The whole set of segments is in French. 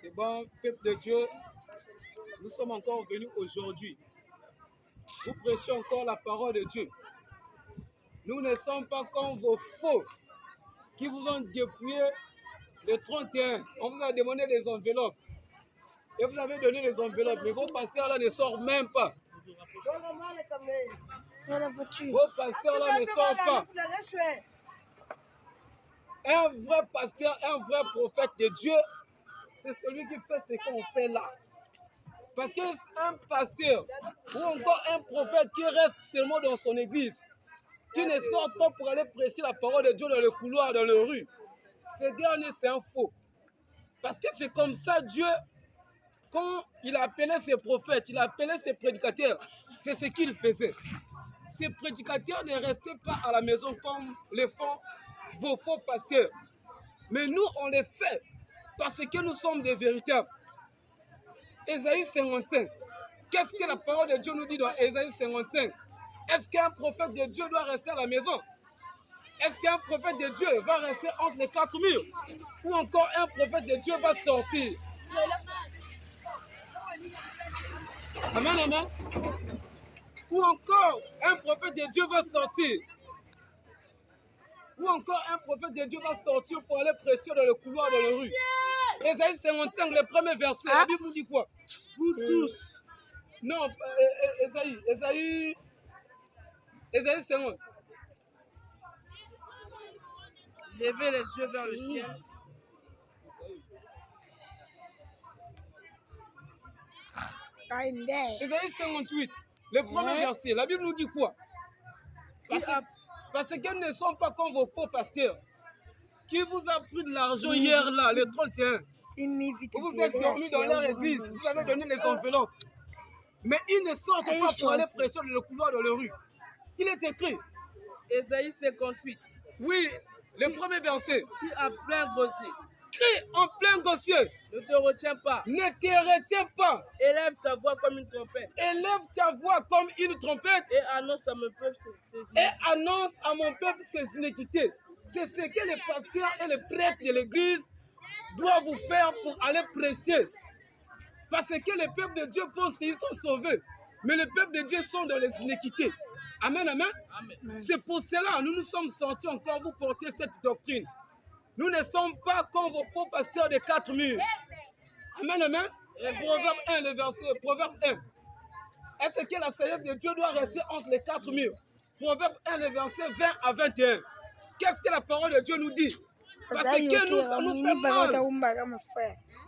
C'est bon, peuple de Dieu, nous sommes encore venus aujourd'hui. Nous prêchons encore la parole de Dieu. Nous ne sommes pas comme vos faux qui vous ont dépouillé le 31. On vous a demandé des enveloppes. Et vous avez donné les enveloppes, mais vos pasteurs là ne sortent même pas. Vos pasteurs là ne sortent pas. Un vrai pasteur, un vrai prophète de Dieu, c'est celui qui fait ce qu'on fait là. Parce qu'un pasteur ou encore un prophète qui reste seulement dans son église, qui ne sort pas pour aller prêcher la parole de Dieu dans le couloir, dans les rues, ce dernier c'est un faux. Parce que c'est comme ça Dieu, quand il appelait ses prophètes, il appelait ses prédicateurs, c'est ce qu'il faisait. Ces prédicateurs ne restaient pas à la maison comme les font vos faux pasteurs. Mais nous, on les fait parce que nous sommes des véritables. Ésaïe 55. Qu'est-ce que la parole de Dieu nous dit dans Ésaïe 55? Est-ce qu'un prophète de Dieu doit rester à la maison? Est-ce qu'un prophète de Dieu va rester entre les quatre murs? Ou encore un prophète de Dieu va sortir? Amen, amen. Ou encore un prophète de Dieu va sortir? Ou encore un prophète de Dieu va sortir pour aller prêcher dans le couloir, dans les rues? Ésaïe 55, le premier verset, la Bible nous dit quoi? Vous tous. Non, Ésaïe 50. Levez les yeux vers le ciel. Ésaïe 58, le premier verset, la Bible nous dit quoi? Parce qu'elles ne sont pas comme vos faux pasteurs qui vous a pris de l'argent hier là, le 31. Vous êtes dormis dans leur église, vous avez donné les enveloppes. Mais ils ne sortent pas pour aller prêcher dans le couloir, dans les rues. Il est écrit. Ésaïe 58. Oui, le premier verset. Qui a plein gossier. Crie en plein gossier. Ne te retiens pas. Ne te retiens pas. Élève ta voix comme une trompette. Élève ta voix comme une trompette. Et annonce à mon peuple ses iniquités. Et annonce à mon peuple ses iniquités. C'est ce que les pasteurs et les prêtres de l'église doivent vous faire pour aller prêcher. Parce que le peuple de Dieu pense qu'ils sont sauvés. Mais le peuple de Dieu sont dans les iniquités. Amen, amen. Amen. C'est pour cela que nous nous sommes sortis encore vous porter cette doctrine. Nous ne sommes pas comme vos faux pasteurs de quatre murs. Amen, amen. Et Proverbe 1, le verset, Proverbe 1. Est-ce que la sagesse de Dieu doit rester entre les quatre murs? Proverbe 1, le verset 20 à 21. Qu'est-ce que la parole de Dieu nous dit? Parce que nous, ça nous fait mal.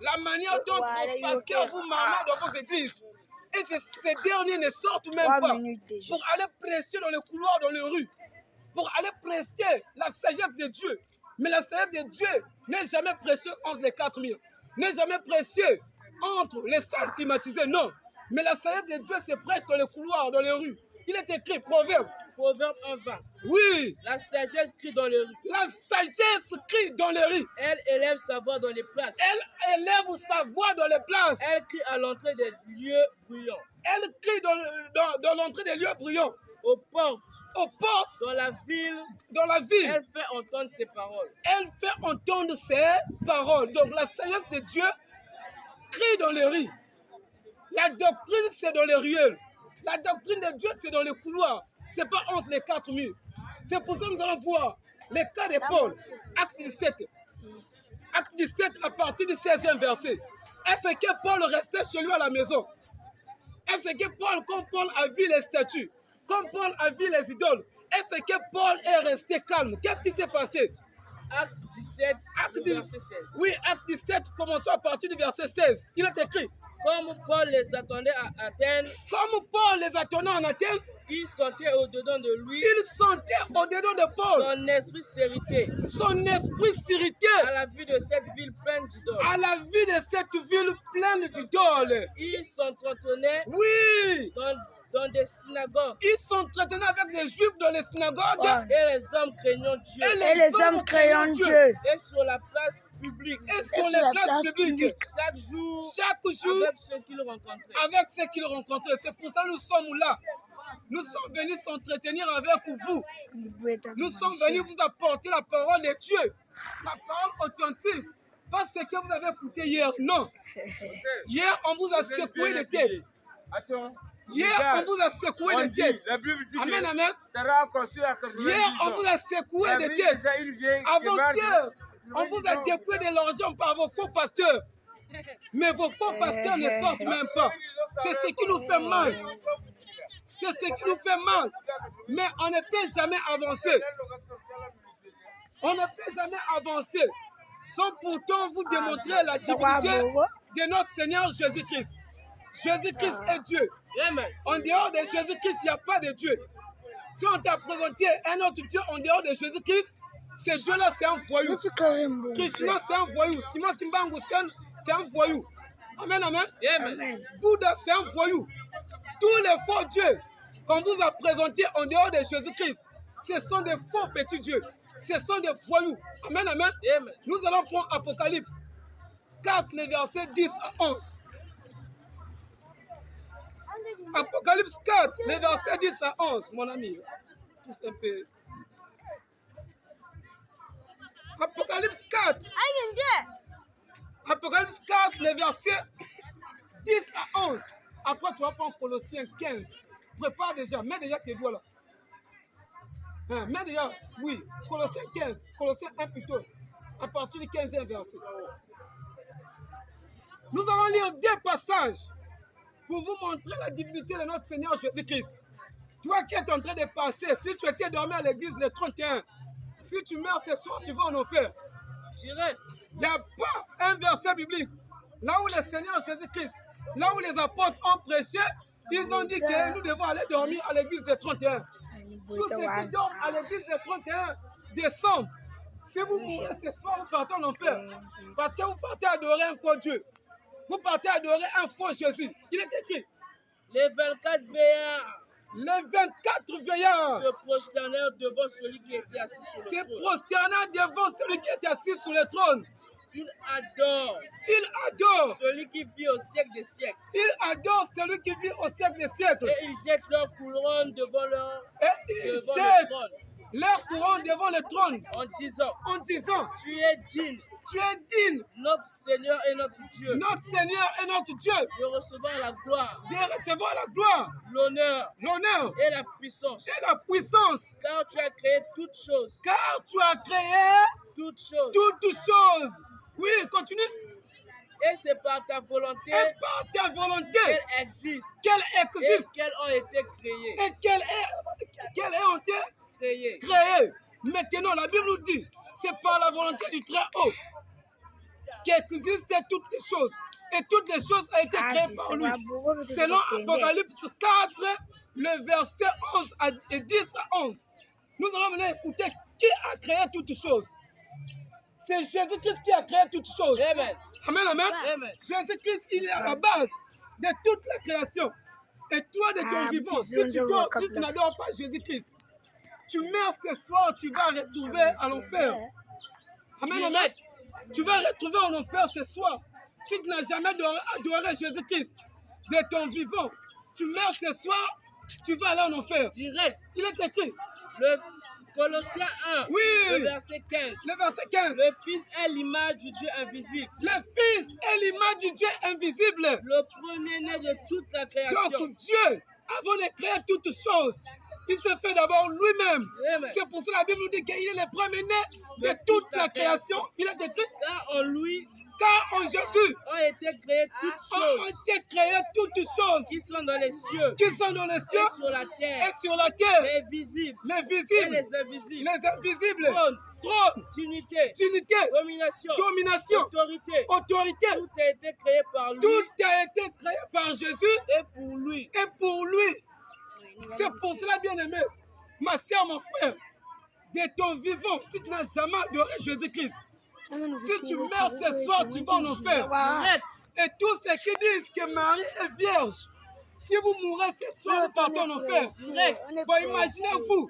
La manière dont vos pasteurs vous marnent dans vos églises. Et ces derniers ne sortent même pas pour aller prêcher dans les couloirs, dans les rues. Pour aller prêcher la sagesse de Dieu. Mais la sagesse de Dieu n'est jamais prêchée entre les quatre murs. N'est jamais prêchée entre les salles climatisées, non. Mais la sagesse de Dieu se prêche dans les couloirs, dans les rues. Il est écrit, Proverbe 1:20. Oui. La sagesse crie dans les rues. La sagesse crie dans les rues. Elle élève sa voix dans les places. Elle élève sa voix dans les places. Elle crie à l'entrée des lieux bruyants. Elle crie dans l'entrée des lieux bruyants. Aux portes. Aux portes. Dans la ville. Dans la ville. Elle fait entendre ses paroles. Elle fait entendre ses paroles. Donc la sagesse de Dieu crie dans les rues. La doctrine, c'est dans les ruelles. La doctrine de Dieu, c'est dans les couloirs. Ce n'est pas entre les quatre murs. C'est pour ça que nous allons voir les cas de Paul. Acte 17. Acte 17 à partir du 16e verset. Est-ce que Paul restait chez lui à la maison? Est-ce que Paul, comme Paul a vu les statues, comme Paul a vu les idoles, est-ce que Paul est resté calme? Qu'est-ce qui s'est passé? Acte 17, verset 16. Oui, acte 17, commençons à partir du verset 16. Il est écrit. Comme Paul les attendait à Athènes, comme Paul les attendait en Athènes, il sentait au-dedans de lui, il sentait au-dedans de Paul son esprit s'irritait. Son esprit s'irritait à la vue de cette ville pleine d'idoles. À la vue de cette ville pleine d'idoles. Il s'entretenait oui, dans des synagogues. Il s'entretenait avec les Juifs dans les synagogues. Et les hommes craignant Dieu. Et les hommes craignant Dieu. Et sur la place publique. Et sur les places publiques. Chaque jour. Avec ceux qu'ils rencontraient. Avec ceux qu'ils rencontraient. C'est pour ça que nous sommes là. Nous sommes venus s'entretenir avec vous. Nous sommes venus vous apporter la parole de Dieu. La parole authentique. Pas ce que vous avez écouté hier, non. Hier, on vous a secoué les têtes. Attends. Hier, on vous a secoué les têtes. La Bible dit Amen, que amen. Sarah a conçu à 90 Hier, on ans. vous a secoué La les Bible têtes. déjà une vieille qui Avant-hier, marche. on vous a dépouillé de l'argent par vos faux pasteurs. Mais vos faux pasteurs ne sortent même pas. C'est ce qui nous fait mal. C'est ce qui nous fait mal. Mais on ne peut jamais avancer. On ne peut jamais avancer sans pourtant vous démontrer la divinité de notre Seigneur Jésus-Christ. Jésus-Christ est Dieu. Amen. En dehors de Jésus-Christ, il n'y a pas de Dieu. Si on t'a présenté un autre Dieu en dehors de Jésus-Christ, ce Dieu-là, c'est un voyou. Krishna, c'est un voyou. Simon Kimbangu, c'est un voyou. Amen, amen. Amen. Bouddha, c'est un voyou. Tous les faux dieux qu'on vous a présentés en dehors de Jésus-Christ, ce sont des faux petits dieux. Ce sont des voyous. Amen, amen. Amen. Nous allons prendre Apocalypse 4, les versets 10 à 11. Apocalypse 4, les versets 10 à 11, mon ami. Tous un peu. Apocalypse 4. Apocalypse 4, les versets 10 à 11. Après, tu vas prendre Colossiens 15. Prépare déjà, mets déjà tes doigts là. Mets déjà, oui, Colossiens 15, Colossiens 1 plutôt, à partir du 15e verset. Nous allons lire deux passages pour vous montrer la divinité de notre Seigneur Jésus-Christ. Toi qui es en train de passer, si tu étais dormi à l'église le 31, si tu meurs ce soir, tu vas en enfer. J'irai. Il n'y a pas un verset biblique. Là où le Seigneur Jésus-Christ, là où les apôtres ont prêché, ils ont dit que nous devons aller dormir à l'église le 31. Tous ceux qui dorment à l'église le 31 décembre, si vous mourrez ce soir, vous partez en enfer. Parce que vous partez adorer un faux Dieu. Vous partez adorer un faux Jésus. Il est écrit. Les 24 veillards Les 24 veillards se prosternèrent devant celui qui était assis sur se le trône. prosternèrent devant celui qui est assis sur le trône. Ils adorent Il adore. celui qui vit au siècle des siècles. Il adore celui qui vit au siècle des siècles. Et ils jettent leur couronne devant Et il le jette trône leur couronne devant le trône en disant, disant, tu es digne, tu es digne, notre Seigneur et notre Dieu, notre Seigneur et notre Dieu, de recevoir la gloire, de recevoir la gloire, l'honneur l'honneur et la puissance. et la puissance. Car tu as créé toutes choses, Car tu as créé toutes choses. toutes choses. Oui, continue. Et c'est par ta volonté Et par ta volonté qu'elles existent qu'elle et existe qu'elles ont été créées. et qu'elle est été Créées. créée. Maintenant, la Bible nous dit, c'est par la volonté du Très-Haut qu'existent toutes les choses. Et toutes les choses ont été créées par lui. Selon Apocalypse 4, le verset 11 et 10 à 11. Nous allons maintenant écouter qui a créé toutes choses. C'est Jésus-Christ qui a créé toutes choses. Amen. Amen, amen. Amen. Jésus-Christ, il est à la base de toute la création. Et toi, de ton vivant, si tu n'adores pas Jésus-Christ, tu meurs ce soir, tu vas retrouver à l'enfer. Amen, amen. Tu vas retrouver en enfer ce soir. Si tu n'as jamais adoré Jésus-Christ de ton vivant, tu meurs ce soir, tu vas aller en enfer. Direct. Il est écrit. Le Colossiens 1, Oui. le verset 15. Le verset 15. Le Fils est l'image du Dieu invisible, Le Fils est l'image du Dieu invisible. le premier-né de toute la création. Donc Dieu, avant de créer toutes choses, il se fait d'abord lui-même. Amen. C'est pour ça que la Bible nous dit qu'il est le premier-né de toute la création. Il est écrit, Car en lui car en Jésus ont été créées toutes ont choses été créées toutes choses qui sont dans les cieux qui sont dans les cieux et sur la terre, et sur la terre, les visibles les et visibles, les invisibles. les invisibles, Trône, trône, dignité, dignité, domination, domination, autorité. autorité. Tout a été créé par lui Tout a été créé par Jésus et pour lui. et pour lui. C'est pour cela, bien-aimé, ma soeur, mon frère, de ton vivant, si tu n'as jamais adoré Jésus-Christ, si tu meurs ce soir, tu vas en enfer. Direct. Et tous ceux qui disent que Marie est vierge, si vous mourrez ce soir, vous partez en enfer. Direct. Bon, imaginez-vous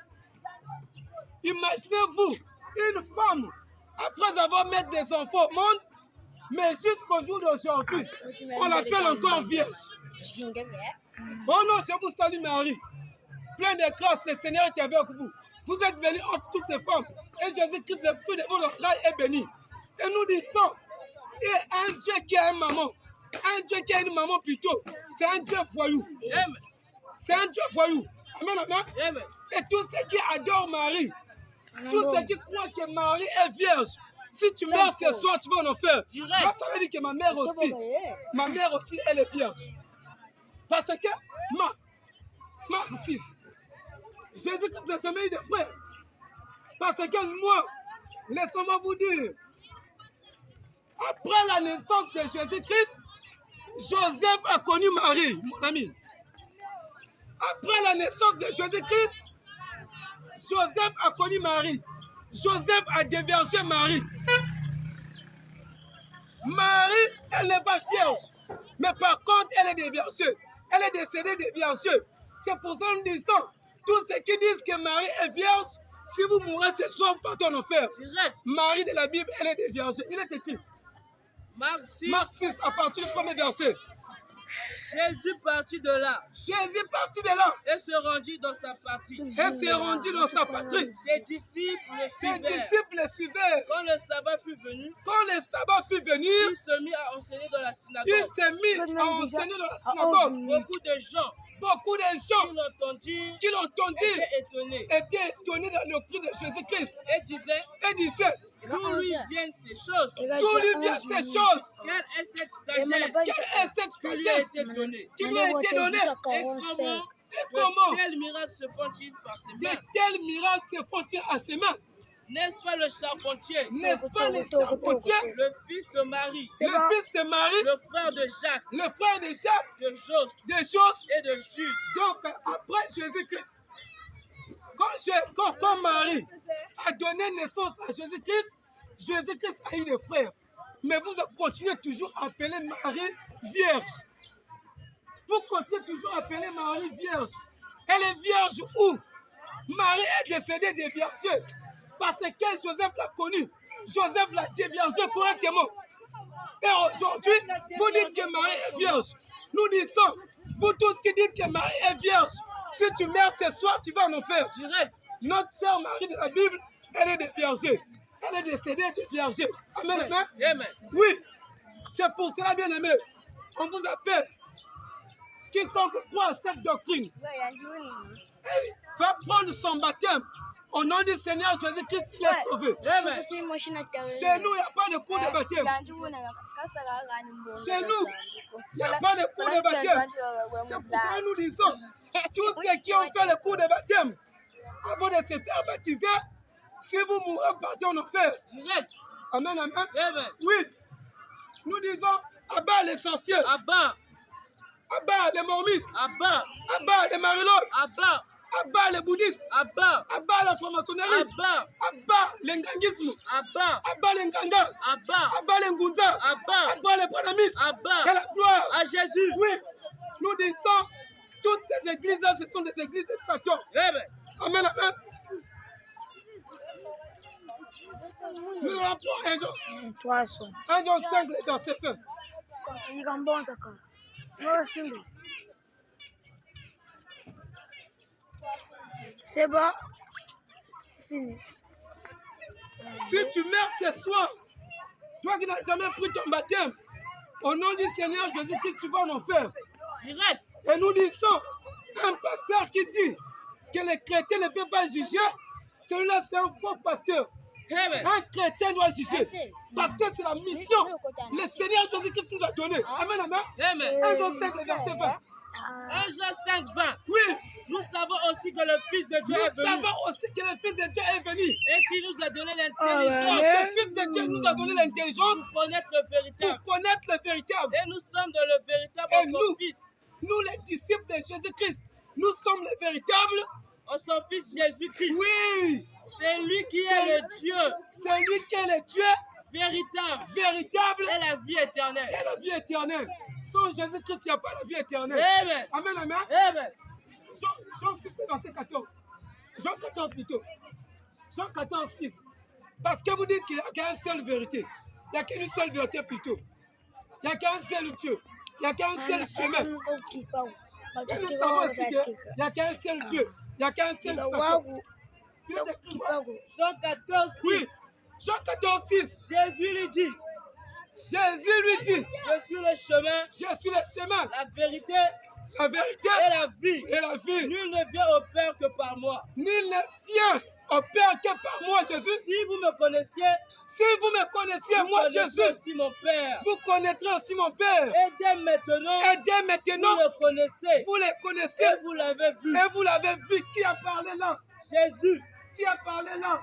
une femme, après avoir mis des enfants au monde, mais jusqu'au jour d'aujourd'hui, on l'appelle encore vierge. Oh non, je vous salue Marie. Plein de grâce, le Seigneur est avec vous. Vous êtes bénis entre toutes les femmes. Et Jésus-Christ, le fruit de vos entrailles, est béni. Et nous disons Et un Dieu qui a une maman, un Dieu qui a une maman plutôt, c'est un Dieu voyou. Amen. C'est un Dieu voyou. Amen, amen. Amen. Et tous ceux qui adorent Marie, tous ceux qui croient que Marie est vierge, si tu meurs ce soir, tu vas en enfer. Direct. Moi, ça veut dire que ma mère aussi, elle est vierge. Parce que ma fils, Jésus-Christ n'a jamais eu de frère. Parce que moi, laissez-moi vous dire, après la naissance de Jésus-Christ, Joseph a connu Marie, mon ami. Après la naissance de Jésus-Christ, Joseph a connu Marie. Joseph a dévergé Marie. Marie, elle n'est pas vierge. Mais par contre, elle est dévergée. Elle est décédée dévergée. C'est pour ça que nous disons, tous ceux qui disent que Marie est vierge, si vous mourrez ce soir, vous partez en enfer. Direct. Marie de la Bible, elle est dévergée. Il est écrit. Marc 6. Marc 6, à partir du premier verset. Jésus partit de là Jésus partit de là et se rendit dans sa patrie. et s'est rendu dans sa patrie. Ses disciples le Ses suivaient. disciples le suivaient. Quand le sabbat fut venu, Quand le sabbat fut venu, il se mit à enseigner dans la il synagogue. s'est mis à enseigner dans la synagogue. Beaucoup de gens Beaucoup de gens qui l'entendirent qui l'entendirent étaient étonnés étaient étonnés de la doctrine de Jésus-Christ et disaient et disaient, d'où lui viennent ces choses. d'où lui viennent ces choses? Quelle est cette Quelle sagesse est cette qui lui a sagesse été donnée? qui lui a été donnée? Et Et comment de tels miracles se font-ils par ses de mains? tels miracles se font-ils à ses mains? N'est-ce pas le charpentier, N'est-ce pas le charpentier, le fils de Marie, le fils de Marie, le frère de Jacques, le frère de Jacques, de Jos des choses? et de Jude? Donc, après Jésus-Christ, quand Marie a donné naissance à Jésus-Christ, Jésus-Christ a eu des frères. Mais vous continuez toujours à appeler Marie vierge. Vous continuez toujours à appeler Marie vierge. Elle est vierge où? Marie est décédée déviergée. Parce que Joseph l'a connue. Joseph l'a déviergée correctement. Et aujourd'hui, vous dites que Marie est vierge. Nous disons, vous tous qui dites que Marie est vierge, si tu meurs ce soir, tu vas en enfer. Direct. Notre sœur Marie de la Bible, elle est déviergée. Elle est décédée déviergée. Amen, amen. Amen. Oui, c'est pour cela, bien aimé, on vous appelle. Quiconque croit à cette doctrine, va prendre son baptême. Au nom du Seigneur Jésus-Christ, il est sauvé. Amen. Chez nous, il n'y a pas de cours de baptême. Chez nous, il n'y a pas de cours de baptême. C'est pourquoi nous disons, tous ceux qui ont fait le cours de baptême, avant de se faire baptiser, si vous mourrez, partez en enfer. Direct. Amen, amen. Amen. Oui, nous disons, abat l'essentiel, Abba. abat les mormistes, Abba. abat les mariologues, Abba. abat les bouddhistes, Abba. abat la franc-maçonnerie, Abba. abat l'engangisme, Abba. abat l'enganga, Abba. abat les ngunza, Abba. abat les panamistes. Abba. Que la gloire. À Jésus. Oui, nous disons, toutes ces églises-là, ce sont des églises de Satan. Amen. Amen, amen. Nous allons prendre 1 Jean 5, verset 5. C'est bon, c'est fini. Si tu meurs ce soir, toi qui n'as jamais pris ton baptême, au nom du Seigneur Jésus-Christ, tu vas en enfer. Direct. Et nous disons, un pasteur qui dit que les chrétiens ne peuvent pas juger, celui-là c'est un faux pasteur. Amen. Un chrétien doit juger. Parce que c'est la mission que le Seigneur Jésus-Christ nous a donnée. Amen, amen. Amen. 1 Jean 5, verset 20. 1 Jean 5, 20. Oui, Nous savons aussi que le Fils de Dieu est nous venu savons aussi que le Fils de Dieu est venu. et qu'il nous a donné Et l'intelligence le Fils de Dieu nous a donné l'intelligence pour connaître le pour véritable. connaître le véritable. Et nous sommes dans le véritable Et en son nous, Fils. nous les disciples de Jésus-Christ, nous sommes les véritables. En son Fils Jésus-Christ. Oui, C'est lui qui est le Dieu c'est lui qui est le Dieu véritable véritable et la vie éternelle. et la vie éternelle. Sans Jésus-Christ, il n'y a pas la vie éternelle. Amen. Amen, amen. Amen. Jean 6, verset 14. Jean 14 plutôt. Jean 14, 6. Parce que vous dites qu'il n'y a qu'une seule vérité. Il n'y a qu'une seule vérité plutôt. Il n'y a qu'un seul Dieu. Il n'y a qu'un seul chemin. Et nous savons aussi qu'il n'y a qu'un seul Dieu. Il n'y a qu'un seul Satan. Jean 14, 6. Oui. Jean 14, 6. Jésus lui dit, Jésus lui dit, je suis le chemin, je suis le chemin, la vérité la vérité et la vie. et la vie. Nul ne vient au Père que par moi. Nul ne vient au Père que par moi, Jésus. Si vous me connaissiez, Si vous me connaissiez, vous moi, connaissez Jésus, aussi mon Père. vous connaîtrez aussi mon Père. Et dès maintenant, Et dès vous maintenant, le connaissez. vous les connaissez Et vous l'avez vu. et vous l'avez vu. Qui a parlé là? Jésus. Qui a parlé là?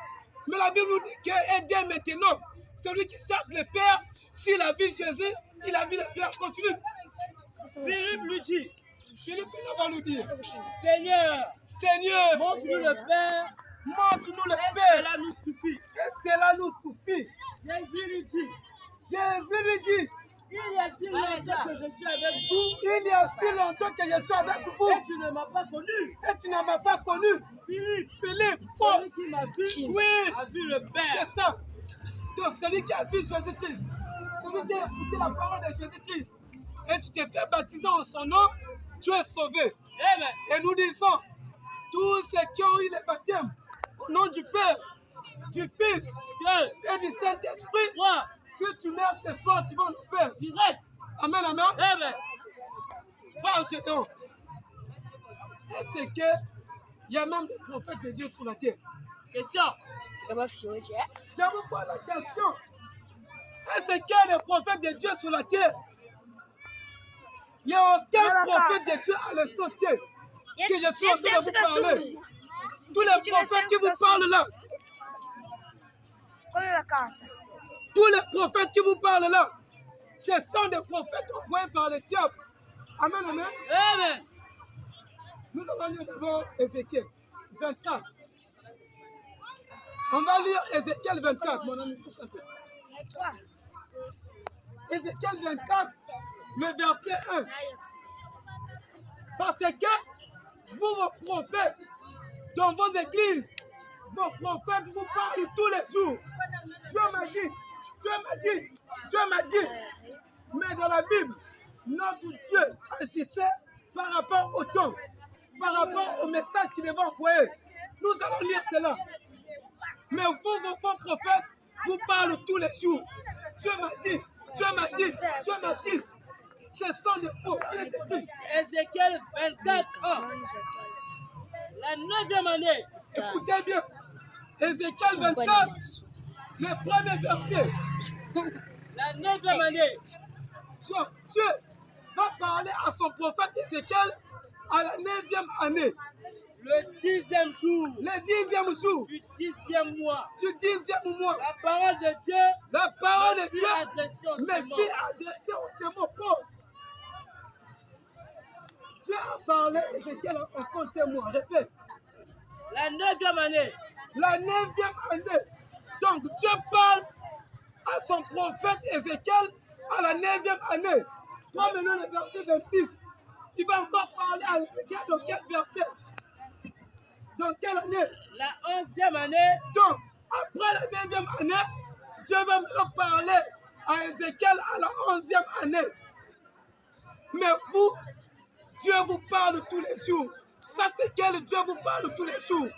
Mais la Bible nous dit que et dès maintenant, celui qui cherche le Père, s'il a vu Jésus, il a vu le Père. Continue. Philippe lui dit, Philippe va nous dire, Seigneur, Seigneur, montre-nous le Père, montre-nous le et Père. cela nous suffit. Et cela nous suffit. Jésus lui dit, Jésus lui dit, il y a si longtemps que je suis avec vous, il y a si longtemps que je suis avec vous et tu ne m'as pas connu. et tu ne m'as pas connu. Philippe, Philippe, oh, celui qui m'a vu, oui, a vu le Père. c'est ça. Donc celui qui a vu Jésus-Christ, celui qui a écouté la parole de Jésus-Christ, et tu t'es fait baptiser en son nom, tu es sauvé. Amen. Et nous disons, tous ceux qui ont eu le baptême, au nom du Père, du Fils et du Saint-Esprit, Moi, si tu meurs ce soir, tu vas nous faire. direct. Amen, amen. Amen. Va en jetant. Est-ce qu'il y a même des prophètes de Dieu sur la terre? Question. Je vous pose la question. Est-ce qu'il y a des prophètes de Dieu sur la terre? Il n'y a aucun prophète de Dieu à l'instant T que je suis en train de vous parler. Tous les prophètes qui vous parlent là, tous les prophètes qui vous parlent là, ce sont des prophètes envoyés par le diable. Amen, amen. Amen. Nous allons lire d'abord Ézéchiel 24. On va lire Ézéchiel 24, mon ami, pousse un peu. Ézéchiel 24, le verset 1. Parce que vous, vos prophètes, dans vos églises, vos prophètes vous parlent tous les jours. Dieu m'a dit, Dieu m'a dit, Dieu m'a dit. Mais dans la Bible, notre Dieu agissait par rapport au temps, par rapport au message qu'il devait envoyer. Nous allons lire cela. Mais vous, vos faux prophètes, vous parlent tous les jours. Dieu m'a dit, Dieu m'a dit, Dieu m'a dit. Ce sont des faux. Il est écrit. Ézéchiel 24 ans. La 9e année. Écoutez bien. Ézéchiel 24, le premier verset. La 9e année. Dieu va parler à son prophète Ézéchiel à la 9e année. Le 10e jour. Le 10e jour. Du 10e mois. Du 10e mois. La parole de Dieu. La parole de fut Dieu adressée aux me Sémans. fit adresser au Sémon. Pause. Dieu a parlé à Ézéchiel en compte mois. Répète. La 9e année. La 9e année. Donc Dieu parle à son prophète Ézéchiel à la 9e année. Toi maintenant le verset 26. Il va encore parler à Ézéchiel dans quel verset? Dans quelle année? La 11e année. Donc, après la 9e année, Dieu va maintenant parler à Ézéchiel à la 11e année. Mais vous, Dieu vous parle tous les jours. Ça, c'est quel Dieu vous parle tous les jours.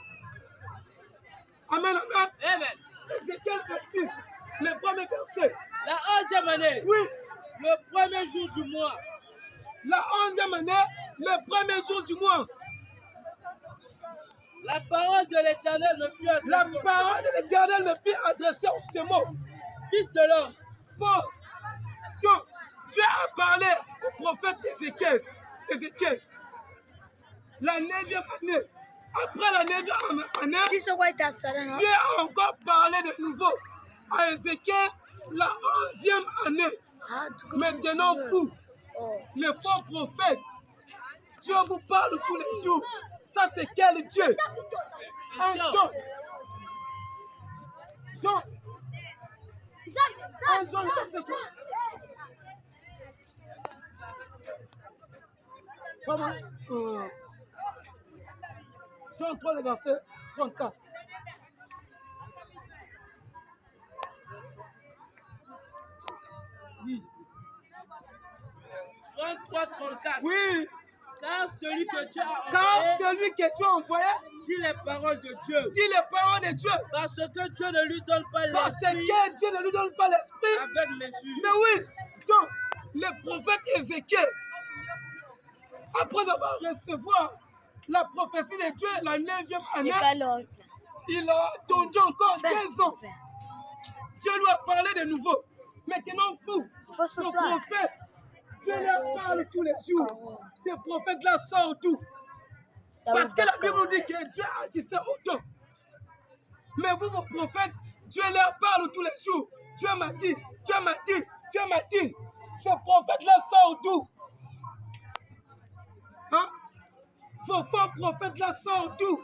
Amen, amen. Amen. Ézéchiel 26, le premier verset. La 11e année. Oui, Le premier jour du mois. la 11e année, le premier jour du mois. La parole de l'Éternel me fut La adressée. parole de l'Éternel me fit adresser en ces mots. Fils de l'homme. Pause. Donc, Dieu a parlé au prophète Ézéchiel. Ézéchiel. La 9e année. Après la 9e année, Dieu a encore parlé de nouveau à Ézéchiel la 11e année. Maintenant, vous, les faux prophètes, Dieu vous parle tous les jours. Ça, c'est quel Dieu? Un Jean. Jean. Un Jean, le verset 3. Comment? Jean 3, le verset 34. Oui. 33, 34. Oui. Car celui que tu as Car envoyé celui que tu as envoyé dit les paroles de Dieu. dit les paroles de Dieu. Parce que Dieu ne lui donne pas Parce l'esprit que Dieu ne lui donne pas l'esprit. avec mesure. Mais oui, donc, le prophète Ézéchiel, après avoir recevoir la prophétie de Dieu, la 9e année, il a attendu encore 15 ans. Dieu lui a parlé de nouveau. Maintenant, vous, ce prophète, Dieu leur parle tous les jours. Ces prophètes-là sortent d'où? Parce que la Bible nous dit que Dieu agissait autant. Mais vous, vos prophètes, Dieu leur parle tous les jours. Dieu m'a dit, Dieu m'a dit, Dieu m'a dit. Ces prophètes-là sortent d'où? Hein? Vos faux prophètes-là sortent d'où?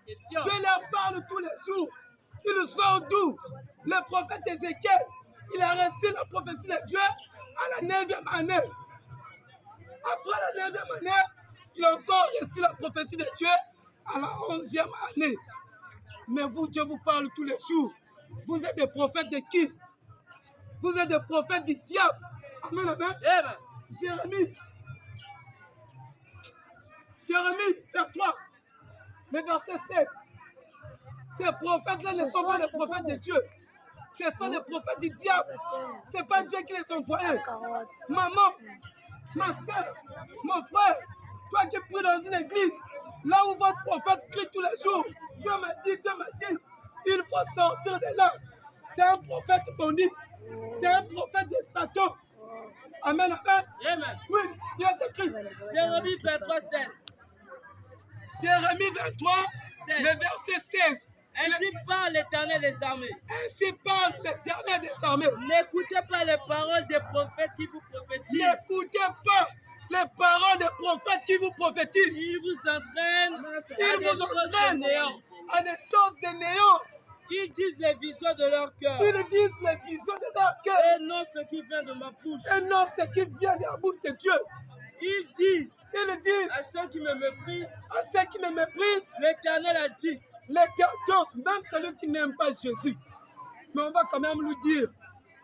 Dieu leur parle tous les jours. Ils sortent d'où? Le prophète Ézéchiel, il a reçu la prophétie de Dieu à la 9e année. Après la 9e année, il a encore reçu la prophétie de Dieu à la 11e année. Mais vous, Dieu vous parle tous les jours. Vous êtes des prophètes de qui? Vous êtes des prophètes du diable. Amen, amen. Amen. Jérémie, vers toi, le verset 16. Ces prophètes-là ne sont pas des prophètes de Dieu. Ce sont des prophètes du diable. Ce n'est pas Dieu qui les a envoyés. Maman, ma soeur, mon frère, toi qui pries dans une église, là où votre prophète crie tous les jours, Dieu m'a dit, il faut sortir de là. C'est un prophète bandit. C'est un prophète de Satan. Amen, amen. Amen. Oui, il a écrit. Jérémie 23, 16. Jérémie 23, 16. le verset 16. Ainsi parle l'Éternel des armées. Ainsi parle l'Éternel des armées. N'écoutez pas les paroles des prophètes qui vous prophétisent. N'écoutez pas les paroles des prophètes qui vous prophétisent. Ils vous entraînent à Ils des vous choses de entraînent néant. à des choses de néant. Ils disent les visions de leur cœur. Ils disent les visions de leur cœur. Et non ce qui vient de ma bouche. Et non ce qui vient de la bouche de Dieu. Ils disent Ils disent à ceux qui me méprisent, à ceux qui me méprisent, l'Éternel a dit. donc, même celui qui n'aime pas Jésus. Mais on va quand même lui dire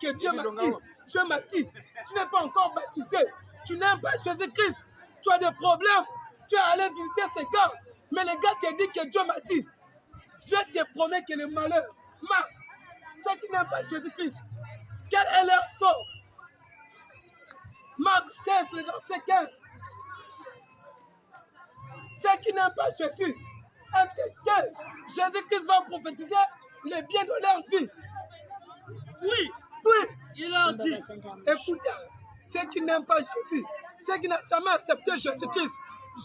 que Dieu m'a dit, tu n'es pas encore baptisé, tu n'aimes pas Jésus-Christ, tu as des problèmes, tu es allé visiter ces gars, mais les gars te disent que Dieu m'a dit. Dieu te promet que le malheur, ceux qui n'aiment pas Jésus-Christ, quel est leur sort? Marc 16, le verset 15. Ceux qui n'aiment pas Jésus, est-ce que Jésus-Christ va prophétiser les biens de leur vie? Oui, Oui. il leur dit. Écoutez, ceux qui n'aiment pas Jésus, ceux qui n'ont jamais accepté Jésus-Christ,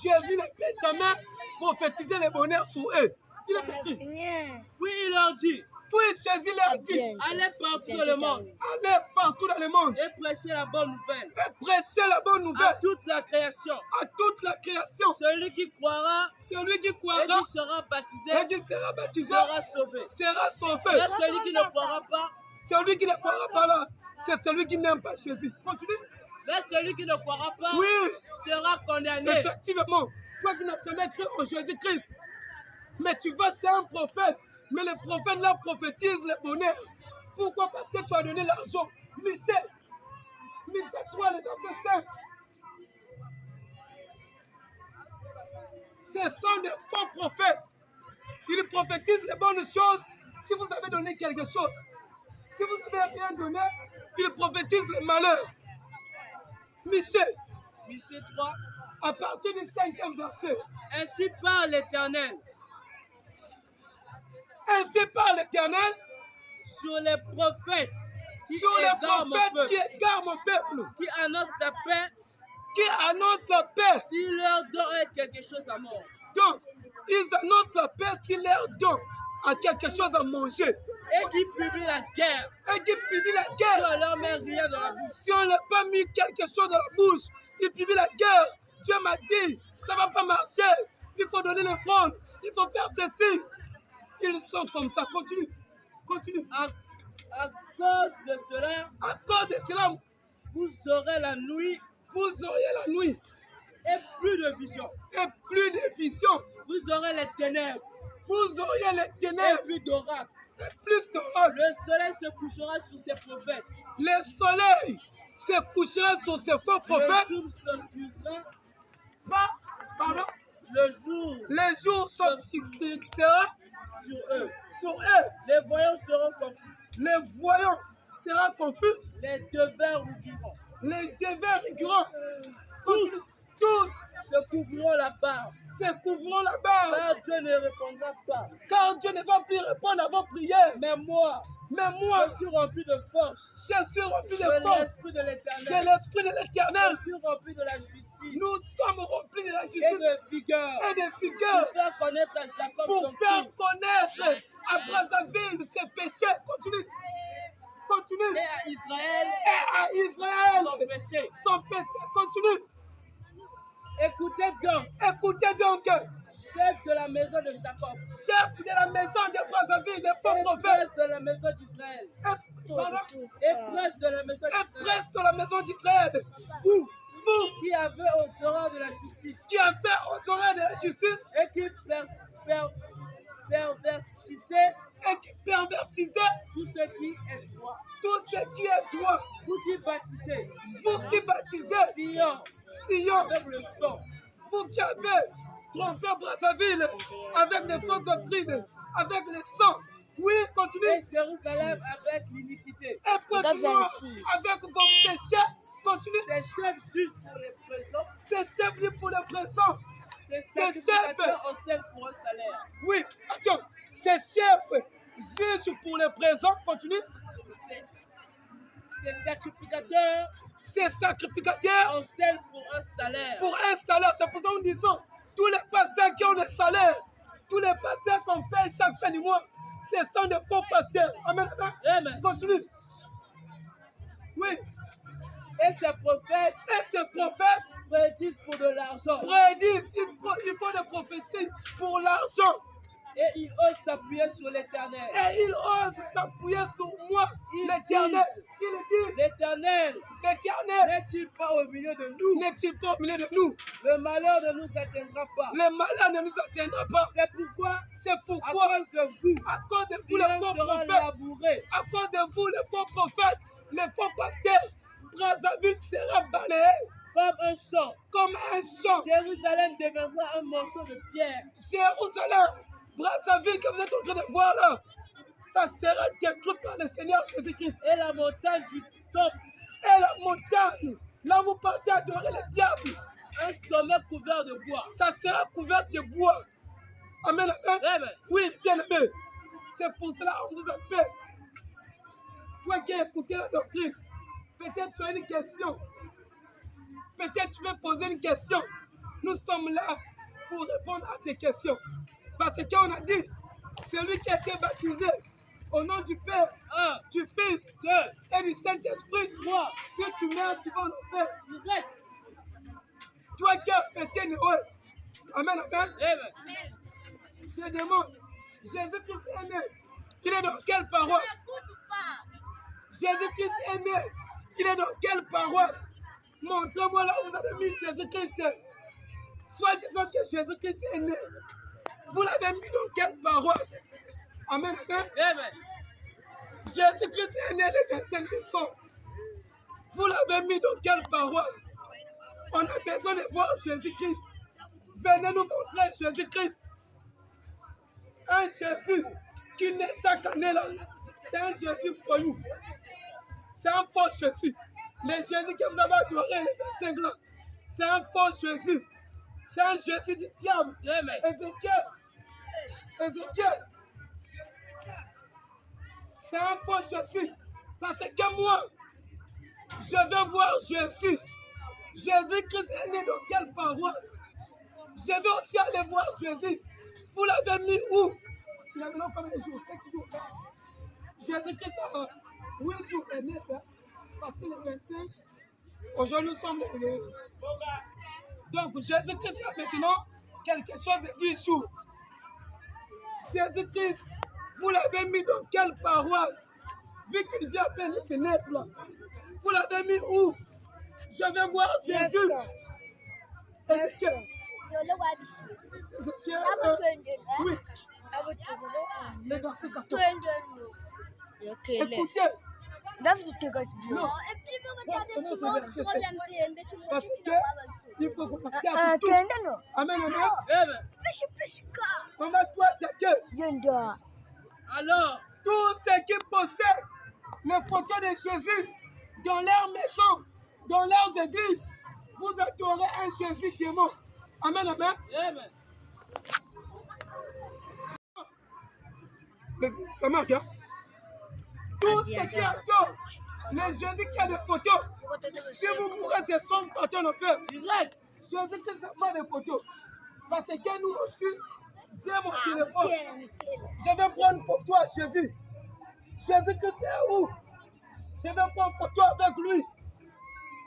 Jésus ne peut jamais prophétiser le bonheur sur eux. Il est écrit. Oui, il leur dit. Oui, Jésus leur dit, Allez partout dans le monde allez partout dans le monde et prêchez la bonne nouvelle et prêchez la bonne à nouvelle toute la création. à toute la création. Celui qui croira Celui qui et croira qui sera baptisé et qui sera baptisé sera sauvé. sera sauvé. Et celui qui ne croira pas, Celui qui ne croira pas là, c'est celui qui n'aime pas Jésus. Continue. mais celui qui ne croira pas Oui, sera condamné. effectivement. Toi qui n'as jamais cru en Jésus-Christ, mais tu vas chez un prophète, mais le prophète là prophétise le bonheur. Pourquoi? Parce que tu as donné l'argent. Michel 3, le verset 5. Ce sont des faux prophètes. Ils prophétisent les bonnes choses si vous avez donné quelque chose. Si vous n'avez rien donné, ils prophétisent le malheur. Michel, 3. à partir du 5e verset. Ainsi parle l'Éternel Ainsi parle l'Éternel sur les prophètes sur les égarent mon prophètes peuple, qui égarent mon peuple, qui annoncent la paix qui annoncent la paix. s'il leur donne quelque chose à mort. Donc, ils annoncent la paix s'ils leur donnent à quelque chose à manger. Et qui publient la guerre Et qui publient la si guerre. on leur met rien dans la bouche. Si on n'a pas mis quelque chose dans la bouche, ils publient la guerre. Dieu m'a dit, ça ne va pas marcher. Il faut donner l'offrande. Il faut faire ceci. Ils sont comme ça. Continue. Continue. À cause de cela, À cause de cela, vous aurez la nuit vous auriez la nuit et plus de vision. et plus de vision. Vous aurez les ténèbres Vous auriez les et ténèbres plus d'oracles. et plus d'orage. Le soleil se couchera sur ses prophètes. Le soleil se couchera sur ces faux Le prophètes. jour s'obscurcira Pardon? Les jours sont fixés sur eux. Les voyants seront confus. Les voyants seront confus. Les devins rougiront. Les devins rougiront. Tous se couvriront la barbe. Car Dieu ne répondra pas. Car Dieu ne va plus répondre à vos prières. Mais moi, je suis rempli de force. Je suis rempli de De force. l'Esprit de l'Éternel. Je suis rempli de la justice. Nous sommes remplis de la Et justice de vigueur. et de vigueur. Pour faire connaître à Jacob Pour son faire fils. connaître à Brazzaville ses péchés. Continue. Et à Israël Son péché. Continue. Écoutez donc, chef de la maison de Jacob, Chef de la maison de Brazzaville, les faux et prophètes. prince de la maison d'Israël, Et prince de la maison Et d'Israël, presse de la maison d'Israël. vous Vous qui avez horreur de la justice qui avez aux oreilles de la justice et qui pervertissez et qui pervertissez tout ce qui est droit, tout ce qui est droit. vous qui bâtissez Vous qui baptisez Sion avec le sang, vous qui avez trompé Brazzaville avec les fausses doctrines, avec les sangs. Oui, continuez. et Jérusalem avec l'iniquité. Et continuez avec vos péchés. Continuez. Ces chefs jugent pour les présents, C'est chef pour le présent. ces sacrificateurs au sel pour un salaire. Oui, attends. Ces chefs jugent pour le présent. Continue. Ces sacrificateurs Au au sel pour un salaire. pour un salaire. C'est pour ça que nous disons, tous les pasteurs qui ont des salaires, tous les pasteurs qu'on paye chaque fin du mois, ce sont des faux pasteurs. Amen. Amen. Continue. Oui. Et ces prophètes prédisent pour de l'argent. Prédisent, il faut des prophéties pour l'argent. Et ils osent s'appuyer sur l'Éternel. Et ils osent s'appuyer sur moi, l'Éternel. Il dit, L'Éternel n'est-il pas au milieu de nous? n'est-il pas au milieu de nous? Le malheur ne nous atteindra pas. Le malheur ne nous atteindra pas. C'est C'est à pourquoi, cause de vous, à cause de vous, Sion les faux sera prophètes, labouré. à cause de vous, les faux prophètes, les faux pasteurs, Brazzaville sera balayé Comme un champ. comme un champ. Jérusalem deviendra un morceau de pierre. Jérusalem, Brazzaville que vous êtes en train de voir là, ça sera détruit par le Seigneur Jésus-Christ. Et la montagne du temple, Et la montagne, là où vous partez adorer le diable, un sommet couvert de bois. ça sera couvert de bois. Amen, amen. Amen. Oui, bien aimé. C'est pour cela qu'on vous appelle. Toi qui as écouté la doctrine, peut-être tu as une question. Peut-être tu veux poser une question. Nous sommes là pour répondre à tes questions. Parce qu'on a dit, celui qui a été baptisé au nom du Père, du Fils et du Saint-Esprit, moi, que tu meurs, tu vas en enfer. Direct. Toi qui as fêté Noël. Amen, amen. Amen. Je demande, Jésus-Christ est né. Il est dans quelle paroisse? Jésus-Christ est né. Il est dans quelle paroisse? Montrez-moi là où vous avez mis Jésus-Christ. Soit disant que Jésus-Christ est né. Vous l'avez mis dans quelle paroisse? Amen, amen. Amen. Jésus-Christ est né le 25 décembre. Vous l'avez mis dans quelle paroisse? On a besoin de voir Jésus-Christ. Venez nous montrer Jésus-Christ. Un Jésus qui naît chaque année là. C'est un Jésus voyou. C'est un faux Jésus. Le Jésus que vous avez adoré le 25 là. C'est un faux Jésus. C'est un Jésus du diable. Amen. Ézéchiel. C'est un faux Jésus. Parce que moi, je veux voir Jésus. Jésus-Christ est né dans quelle paroisse? Je veux aussi aller voir Jésus. Vous l'avez mis où? Il a maintenant combien de jours? 7 jours. Jésus-Christ a 8 jours et 9. Parce que le 25, aujourd'hui nous sommes le... Donc Jésus-Christ a maintenant quelque chose de 10 jours. Jésus-Christ, vous l'avez mis dans quelle paroisse? Vu qu'il vient à peine de se naître là. Vous l'avez mis où? Je vais voir Jésus. Ézéchiel. Oui, le verset 14. Écoutez. Non. Et puis vous regardez souvent trop bien. Parce que Il faut qu'on attaque tout. Amen, amen. Amen. On va tout attaquer. Alors, Tous ceux qui possèdent les photos de Jésus dans leur maison, dans leurs églises, vous adorez un Jésus démon. Amen, amen. Amen. Mais ça marche, hein? Tous ceux qui adorent les Jésus qui a des photos, si vous mourrez de son parti en enfer, direct, Jésus qui n'a pas de photos. Parce que nous aussi, j'ai mon téléphone. Je vais prendre une photo à Jésus. Jésus Christ est où? Je vais prendre une photo avec lui.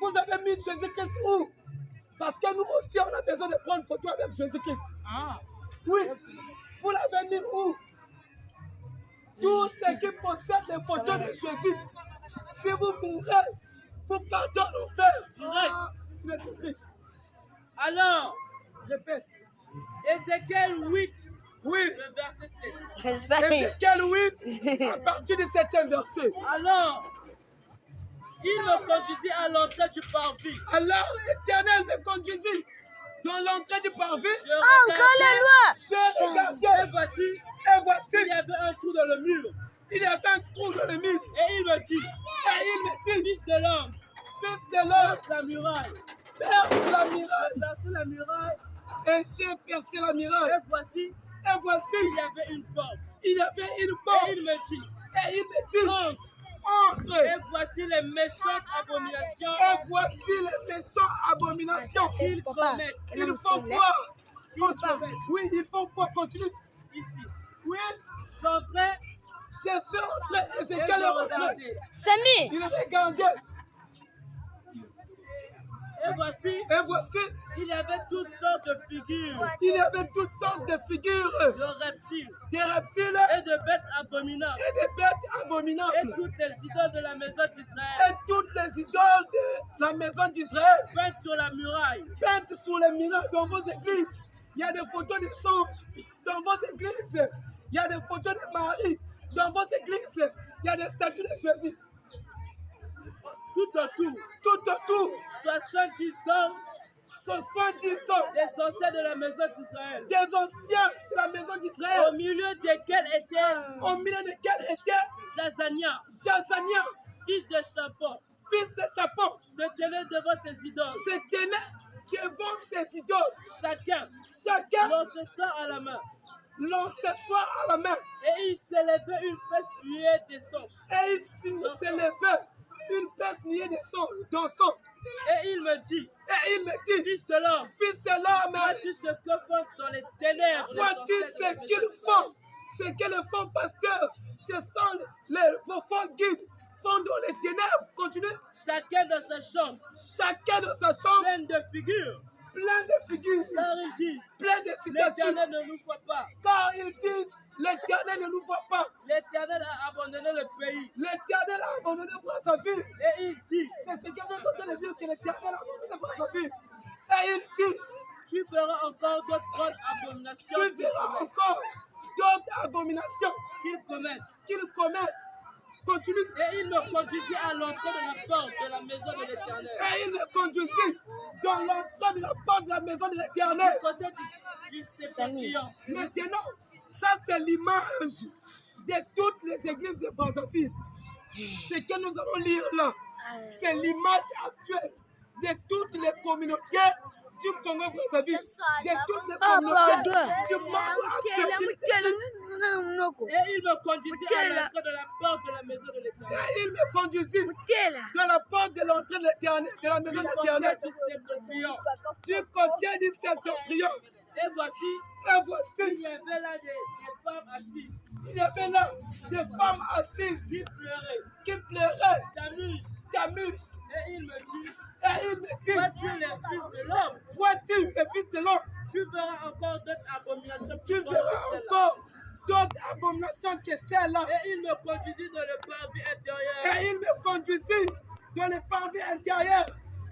Vous avez mis Jésus Christ où? Parce que nous aussi, on a besoin de prendre une photo avec Jésus Christ. Ah. Oui. Vous l'avez mis où? Tous ceux qui possèdent les photos de Jésus, si vous mourrez, vous partez en enfer. Direct. Alors, Répète. Ézéchiel 8, Oui. le verset 7. Ézéchiel 8, à partir du 7e verset. Alors, il me conduisit à l'entrée du parvis. Alors l'Éternel me conduisit dans l'entrée du parvis. Je regardais, et voici, il y Et avait un trou dans le mur. il y avait un trou dans le mur. Et il me dit, fils de l'homme, Fils de l'homme, perce la muraille. perce la muraille. Perce la muraille. Et j'ai percé la muraille. Et voici, Et il y avait une porte. il y avait une Et porte. il me dit, Et il me dit, entre. entre. Et voici les méchantes abominations Et voici les méchantes abominations. qu'ils commettent. Ils font quoi? Continue. Oui, ils font quoi? Continue. Ici. Oui, J'entrais je suis entré. et Ézéchiel je est rentré. regardais. Il regardait. Et voici, Et voici, il y avait toutes sortes de figures, il y avait toutes sortes de figures, de reptiles des reptiles et de bêtes abominables. et des bêtes Et abominables. toutes les idoles de la maison Et d'Israël toutes les idoles de la maison d'Israël peintes sur la muraille. peintes sur les murailles dans vos églises. Il y a des photos des anges dans vos églises. Il y a des photos de Marie dans vos églises. Il y a des statues de Jésus. Tout autour, Tout autour, 70 hommes, 70 ans, des sorciers de la maison d'Israël, des anciens de la maison au d'Israël, milieu desquels était au milieu desquels était Jazania, Jazania, fils de Shapon, fils de Chapon, se tenait devant ses idoles, se tenait devant ses idoles. chacun Chacun l'ancessoir à la main. l'ancessoire à la main. Et il s'élevait une fesse puée d'essence. Et il s'élevait une peste niée de sang, d'encens. Et il me dit, Et il me dit, fils de l'homme, fils de l'homme, vois-tu ce que font dans les ténèbres les vois-tu sorciers de la ce maison qu'ils d'Israël? font? Ce que les faux pasteurs, ce sont vos faux guides, font dans les ténèbres. Continue. Chacun dans sa chambre, Chacun dans sa chambre, pleine de figures, plein de figures, car ils disent, plein de citations. l'Éternel ne nous voit pas. Car ils disent, l'Éternel ne nous voit pas. L'Éternel a abandonné le pays. L'Éternel a abandonné pour sa vie. Et il dit, C'est ce que nous sommes de dire que l'Éternel a abandonné pour sa vie. Et il dit, tu feras encore d'autres grandes abominations tu verras encore d'autres abominations qu'ils commettent. qu'ils commettent. Continue. Et il me conduisit à l'entrée de la porte de la maison de l'Éternel. Et il me conduisit dans l'entrée de la porte de la maison de l'Éternel. Côté du Sépulcre. Maintenant, ça c'est l'image de toutes les églises de Brazzaville. Ce que nous allons lire là, c'est l'image actuelle de toutes les communautés du Congo Brazzaville. De toutes les communautés du monde actuel. Et il me conduisit à l'entrée de la porte de la maison de l'Éternel. Et il me conduisit dans la porte de l'entrée de l'Éternel, de la maison de l'Éternel. Du Sépulcre. Du côté du septentrion. Et voici, Et il voici, y avait là des femmes assises il y avait là des femmes assises qui pleuraient. Tamus. Et il me dit, Et il me dit, vois-tu les fils de l'homme? vois-tu le fils de l'homme? Tu verras encore d'autres abominations. Tu plus grandes verras que celles-là. encore d'autres abominations que celles-là. Et il me conduisit dans le parvis intérieur. Et il me conduisit dans le parvis intérieur.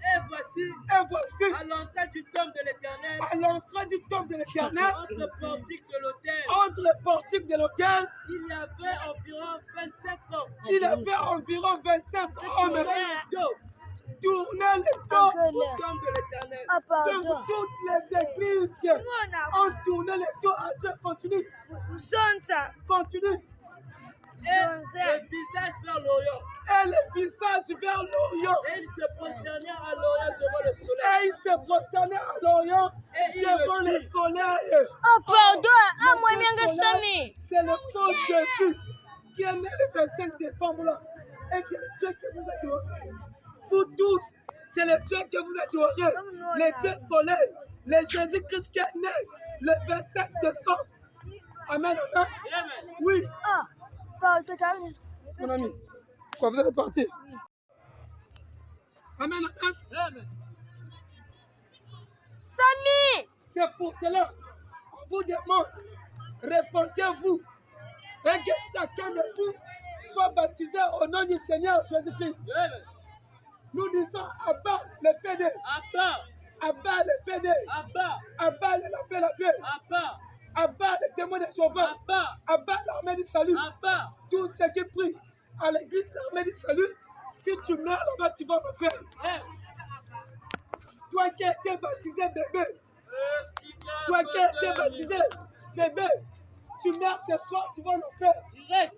Et voici, Et voici, à l'entrée du temple de l'Éternel, à l'entrée du temple de l'Éternel, entre le portique de l'autel, entre le portique de l'autel, il y avait environ 25 hommes. il y avait environ 25 hommes. Dos tournez le dos au Uncle. camp de l'Éternel. Ah, dans pardon. toutes les églises. Non, On tourne le dos à Dieu. Continue, Zonza. continue. Zonza. Le visage vers l'Orient. Et le visage vers l'Orient. Et il se prosternait à l'Orient devant le soleil. Et il se prosternait à l'Orient Et il devant me le dit, soleil. Ah, pardon. Ah, moi, bien Sami. C'est le faux Jésus qui est né le 25 décembre là. Et c'est le Dieu que vous adorez. Vous tous, c'est le Dieu que vous adorez. Le Dieu soleil, le Jésus-Christ qui est né le 25 décembre. Amen, amen. Amen. Oui, Ah, pardon. T'as vu? mon ami. Quoi, vous allez partir? Amen, amen. Amen. Sami. C'est pour cela qu'on vous demande, répondez-vous et que chacun de vous soit baptisé au nom du Seigneur Jésus-Christ. Amen. Nous disons Abba le PD, Abba. Abba le PD, Abba. Abba le la paix, Abba. Abba le témoin de Sauveur, Abba. Abba l'armée du salut. Abba. Tous ceux qui prient à l'église de l'armée du salut, si tu meurs là-bas, tu vas me faire. Toi qui as été baptisé bébé, toi qui as été baptisé bébé, tu meurs ce soir, tu vas le faire. Direct.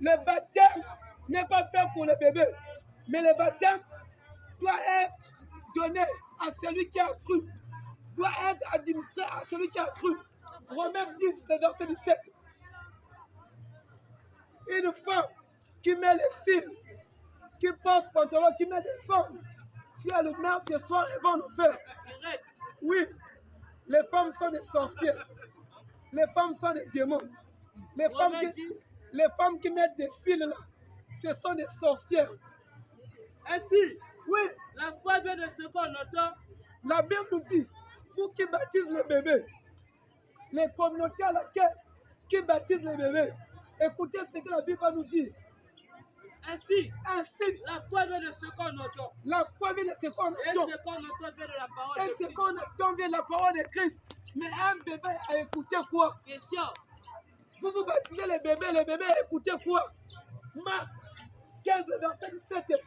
Le baptême n'est pas fait pour le bébé, mais le baptême doit être donné à celui qui a cru, doit être administré à celui qui a cru. Romains 10, le verset 17. Une femme qui met les cils, qui porte pantalon, qui met des formes, si elle meurt ce soir, elles vont nous faire. Direct. Oui, les femmes sont des sorcières, les femmes sont des démons. Romains 10. Les femmes qui mettent des cils là, ce sont des sorcières. Ainsi, Oui, la foi vient de ce qu'on entend. la Bible nous dit, vous qui baptisez les bébés, les communautés à laquelle qui baptisent les bébés, écoutez ce que la Bible va nous dire. Ainsi, Ainsi, la foi vient de ce qu'on entend. la foi vient de ce qu'on Et entend. ce qu'on entend vient de la parole Et de ce Christ. qu'on entend vient de la parole de Christ. Mais un bébé a écouté quoi? Question. Vous vous baptisez les bébés a écouté quoi? Marc 15, verset 17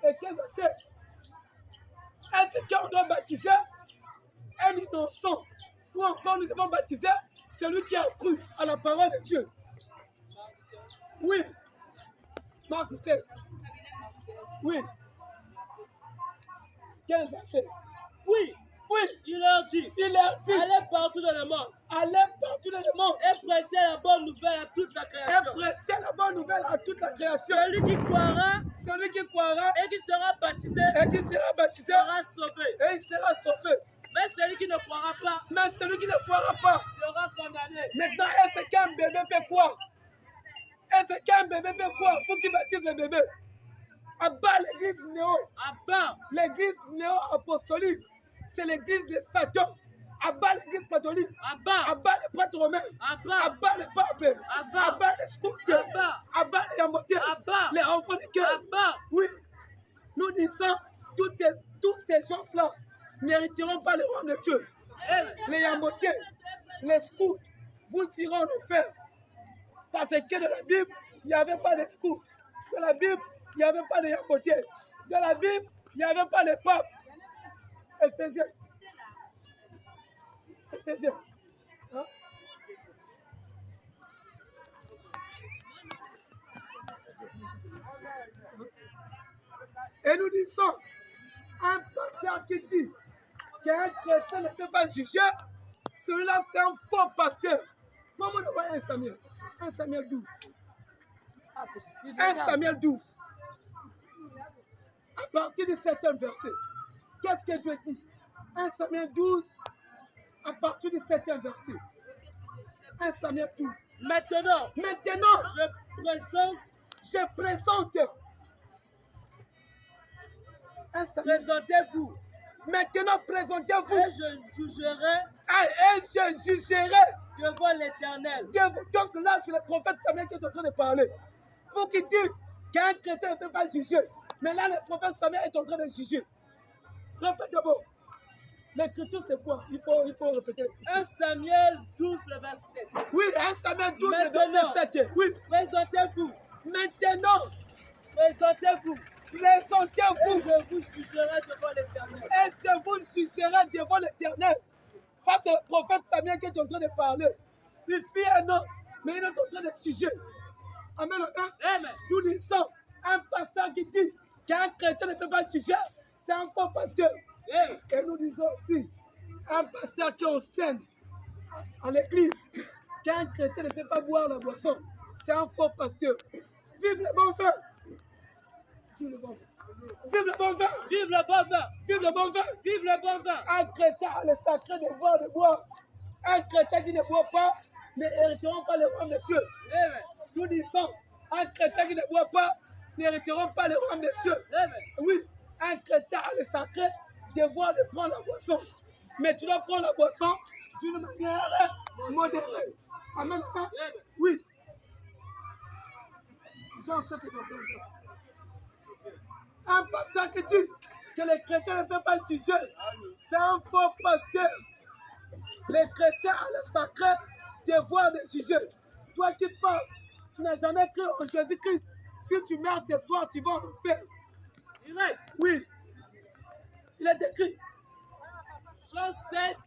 et 15, verset. Est-ce qu'on doit baptiser un innocent? Ou encore nous devons baptiser celui qui a cru à la parole de Dieu? Oui. Marc 16. Oui. 15, verset. Oui, Oui. il leur dit, Il a dit, allez partout dans le monde allez partout dans le monde et prêchez la bonne nouvelle à toute la et création. prêchez la bonne nouvelle à toute la création. Celui qui croira Celui qui croira et qui sera baptisé et qui sera baptisé sera sauvé. et il sera sauvé. Mais celui qui ne croira pas Mais celui qui ne croira pas, sera condamné. maintenant, est-ce qu'un bébé peut croire? Est-ce qu'un bébé peut croire? Faut qu'il baptise le bébé. Abat l'église néo, Abba. l'église néo-apostolique, c'est l'église de Satan. Abat l'église catholique, Abba. abat les prêtres romains, Abba. abat les papes, Abba. abat les scouts, Abba. abat les yamotés, Abba. les enfants de cœur. Abba. Oui, nous disons, tous ces gens-là n'hériteront pas le royaume de Dieu. Les yamotés, les scouts, vous irez en enfer. Parce que dans la Bible, il n'y avait pas de scouts. Dans la Bible, il n'y avait pas de yamotés. Dans la Bible, il n'y avait pas de papes. Éphésiens. Éphésiens. Hein? Et nous disons, un pasteur qui dit qu'un chrétien ne peut pas juger, celui-là c'est un faux pasteur. Comment on voit 1 Samuel? 1 Samuel 12. 1 Samuel 12. À partir du 7e verset. Qu'est-ce que Dieu dit? 1 Samuel 12, à partir du 7e verset. 1 Samuel 12. Maintenant, Je présente. 1 Samuel. présentez-vous Maintenant, présentez-vous. et je jugerai Et je jugerai. devant l'Éternel. Donc là, c'est le prophète Samuel qui est en train de parler. Vous qui dites qu'un chrétien ne peut pas juger. Mais là, le prophète Samuel est en train de juger. Répète d'abord. L'écriture, c'est quoi? Il faut répéter. 1 Samuel 12, le verset 7. Oui, 1 Samuel 12, le Maintenant. verset 7. Oui. Présentez-vous. Maintenant, Présentez-vous Présentez-vous. Je vous jugerai devant l'Éternel. Et je vous jugerai devant l'Éternel. Ça, c'est le prophète Samuel qui est en train de parler. Il fit un an, mais il est en train de juger. Amen. Amen. Nous disons, un pasteur qui dit qu'un chrétien ne peut pas juger, c'est un faux pasteur. Et nous disons aussi, un pasteur qui enseigne à l'église qu'un chrétien ne peut pas boire la boisson, c'est un faux pasteur. Vive le bon vin. Vive le bon vin. Vive le bon vin. Vive le bon vin. Vive le bon vin. Vive le bon vin. Un chrétien a le sacré devoir de boire. Un chrétien qui ne boit pas ne hériteront pas le royaume de Dieu. Amen. Nous disons, un chrétien qui ne boit pas n'hériteront pas le royaume des cieux. Amen. Oui, un chrétien a le sacré devoir de prendre la boisson. Mais tu dois prendre la boisson d'une manière modérée. Amen. Oui. Jean 7, un pasteur qui dit que les chrétiens ne peuvent pas juger, c'est un faux pasteur. Les chrétiens ont le sacré devoir de juger. Toi qui penses, tu n'as jamais cru en Jésus-Christ. Si tu meurs ce soir, tu vas en enfer. Oui. Il est écrit. Jean 7,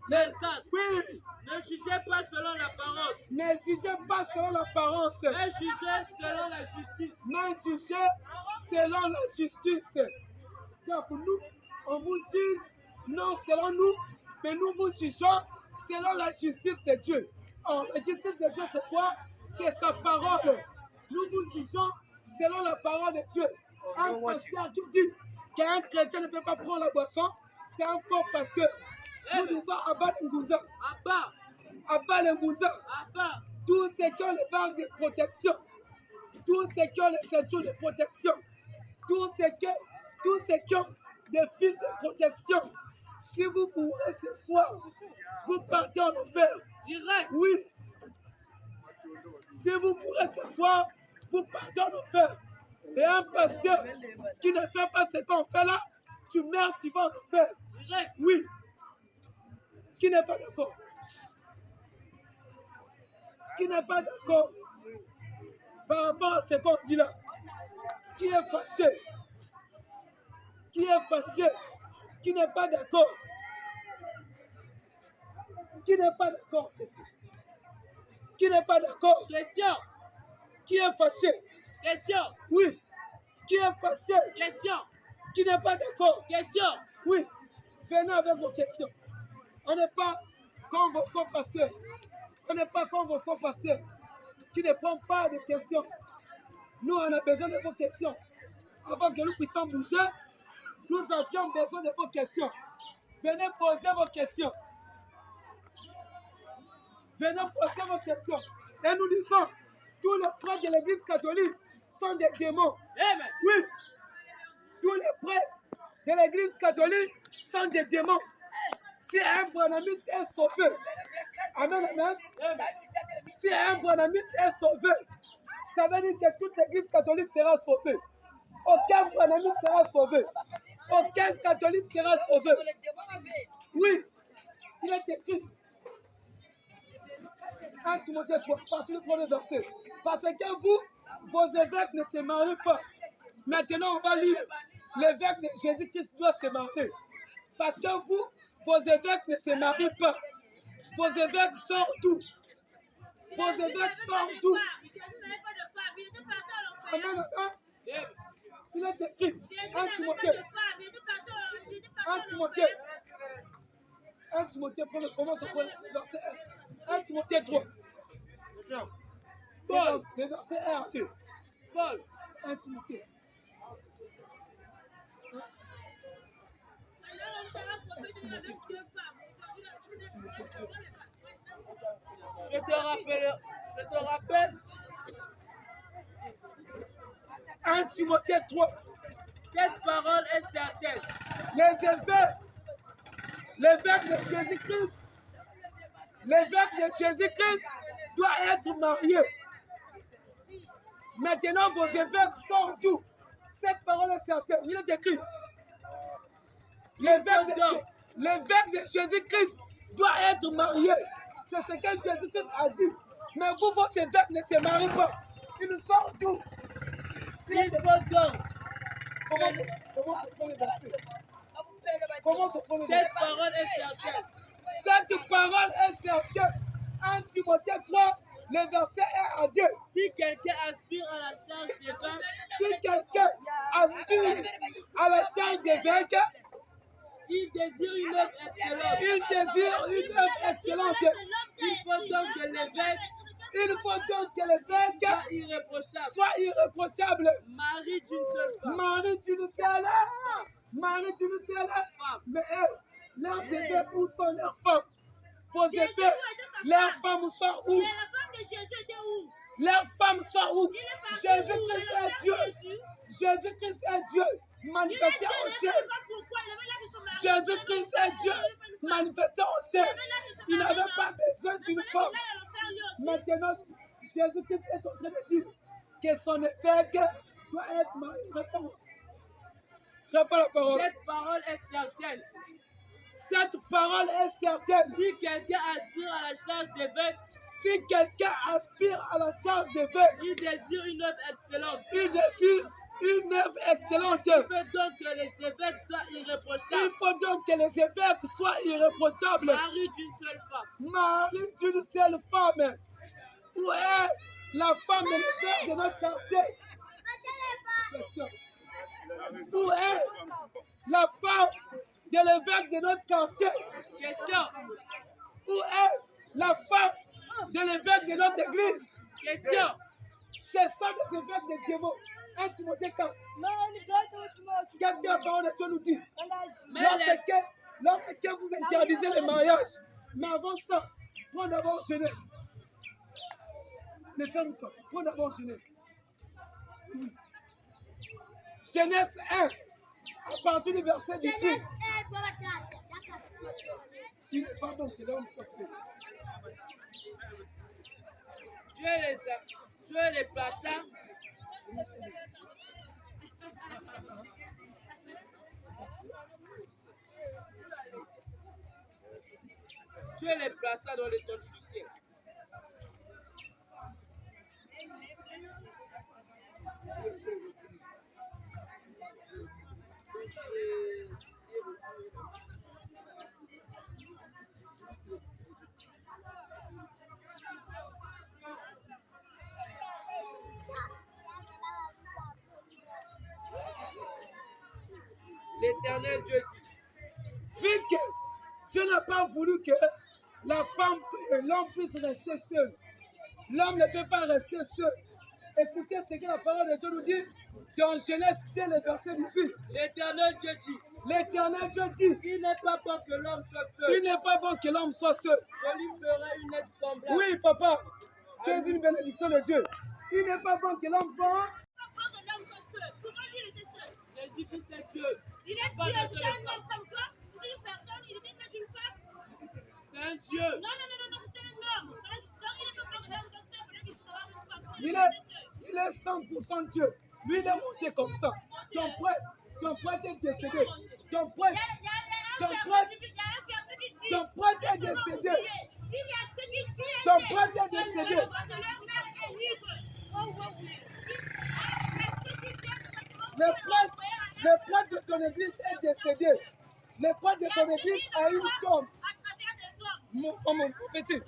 24. Oui. Ne jugez pas selon l'apparence. Ne jugez pas selon l'apparence. Mais jugez selon la justice. Mais jugez selon la justice. Car pour nous, on vous juge non selon nous, mais nous vous jugeons selon la justice de Dieu. Or, la justice de Dieu, c'est quoi? C'est sa parole. Nous vous jugeons selon la parole de Dieu. Un pasteur qui dit qu'un chrétien ne peut pas prendre la boisson, c'est un faux pasteur. Nous disons Abba Ngouza. Abba. Abba le Ngouza. Abba. Tous ceux qui ont les barres de protection, tous ceux qui ont les ceintures de protection, tous ceux qui ont des fils de protection, si vous mourrez ce soir, vous partez en enfer. Direct. Oui. Si vous mourrez ce soir, vous partez en enfer. Et un pasteur qui ne fait pas ce qu'on fait là, tu meurs, tu vas en enfer. Direct. Oui. Qui n'est pas d'accord? Qui n'est pas d'accord par rapport à ce qu'on dit là? Qui est fâché? Qui est fâché? Qui n'est pas d'accord? Qui n'est pas d'accord? Qui n'est pas d'accord? Question. Qui est fâché? Question. Oui. Qui est fâché? Question. Qui n'est pas d'accord? Question. Oui. Venez avec vos questions. On n'est pas comme vos faux pasteurs. On n'est pas comme vos faux pasteurs qui ne prennent pas de questions. Nous, on a besoin de vos questions. Avant que nous puissions bouger, nous avions besoin de vos questions. Venez poser vos questions. Venez poser vos questions. Et nous disons, tous les prêtres de l'Église catholique sont des démons. Amen. Oui. Tous les prêtres de l'Église catholique sont des démons. Si un branamiste est sauvé, amen, amen. Si un branamiste est sauvé, ça veut dire que toute l'Église catholique sera sauvée. Aucun branamiste sera sauvé. Aucun catholique sera sauvé. Oui, il est écrit. 1 Timothée 3, partie du premier verset. Parce que vous, vos évêques ne se marient pas. Maintenant, on va lire. L'évêque de Jésus-Christ doit se marier. Parce que vous, vos évêques ne se marient pas. Vos évêques sortent tout. Vos évêques sortent tout. Amen, amen. Il est écrit. 1 Timothée. 1 Timothée. 1 Timothée, commence au verset 1. 1 Timothée 3. Paul, le verset 1 à 2. Paul, 1 Timothée. Je te rappelle. 1 Timothée 3. Cette parole est certaine. L'évêque de Jésus-Christ, l'évêque de Jésus-Christ doit être marié. Maintenant, vos évêques sont tout. Cette parole est certaine. Il est écrit. L'évêque de Jésus-Christ doit être marié. C'est ce que Jésus-Christ a dit. Mais vous, vos évêques ne se marient pas. Ils sont tous. Il faut donc Comment comprendre le verset? Comment comprendre le Cette verset? parole est certaine. Cette parole est certaine. 1 Timothée 3, le verset 1 à 2. Si quelqu'un aspire à la charge divine, Si quelqu'un aspire à la charge d'évêque, il désire une œuvre excellente. il désire une œuvre excellente. Il faut donc que l'évêque Il faut donc que l'évêque soit irréprochable, soit irréprochable. mari d'une seule femme. Marie d'une seule, Marie d'une seule Femme. mais leurs évêques, où sont leurs femmes? Vos évêques, leurs femmes sont où? Mais la femme de Jésus était où? Leurs femmes sont où? Il est parti Jésus-Christ où? est Dieu. Jésus. Jésus-Christ est Dieu. Il est Manifesté Dieu, en mais chair. pas pourquoi. Il avait l'air de son mari. Jésus-Christ est Dieu. Manifesté en chair. Il n'avait pas besoin d'une femme. Maintenant, Jésus-Christ est en train de dire que son évêque doit être marié. Réponds. Je pas la parole. Cette parole est certaine. Cette parole est certaine. Si quelqu'un aspire à la charge d'évêque, Si quelqu'un aspire à la charge d'évêque, il désire une œuvre excellente. il désire une œuvre excellente. Il faut donc que les évêques soient Il irréprochables, faut donc que les évêques soient irréprochables. mari d'une seule femme. Marie d'une seule femme. Où est la femme de l'évêque de notre quartier? Question. Où est la femme de l'évêque de notre quartier? Question. Où est la femme de l'évêque de notre église? Question. C'est ça les évêques des démons. 1 Timothée 4. Qu'est-ce que la parole de Dieu nous dit? Mais Lorsque vous interdisez les mariages, mais avant ça, prends d'abord jeunesse. Les femmes, prends d'abord jeunesse. Genèse 1, à partir du verset 18. Il n'est pas bon que l'homme soit fait. Dieu les plaça. Dieu les plaça dans l'étendue du ciel. L'Éternel Dieu dit, Vu que Dieu n'a pas voulu que la femme et l'homme puissent rester seuls. L'homme ne peut pas rester seul. Écoutez ce que la parole de Dieu nous dit dans Genèse 2, le verset 18. l'Éternel Dieu dit, L'Éternel Dieu dit, il n'est pas bon que l'homme soit seul. il n'est pas bon que l'homme soit seul. Je lui ferai une aide semblable. Oui, papa, tu es une bénédiction de Dieu. Il n'est pas bon que l'homme soit. Pourquoi que l'homme soit seul? Pourquoi lui il était seul? Jésus-Christ est Dieu. Il est Pas Dieu, de c'est seul un femme. homme comme toi. C'est une personne, il était que d'une femme. C'est un Dieu. Non, c'était un homme. Donc il n'est pas bon que l'homme soit seul, il fallait qu'il soit une femme. Il est 100% Dieu. Lui, il est monté comme ça. Ton prêtre est décédé. Ton prêtre, ton prêtre est décédé. Ton prêtre est décédé. Le prêtre de ton église est décédé. Le prêtre de ton église a une tombe. Mon petit.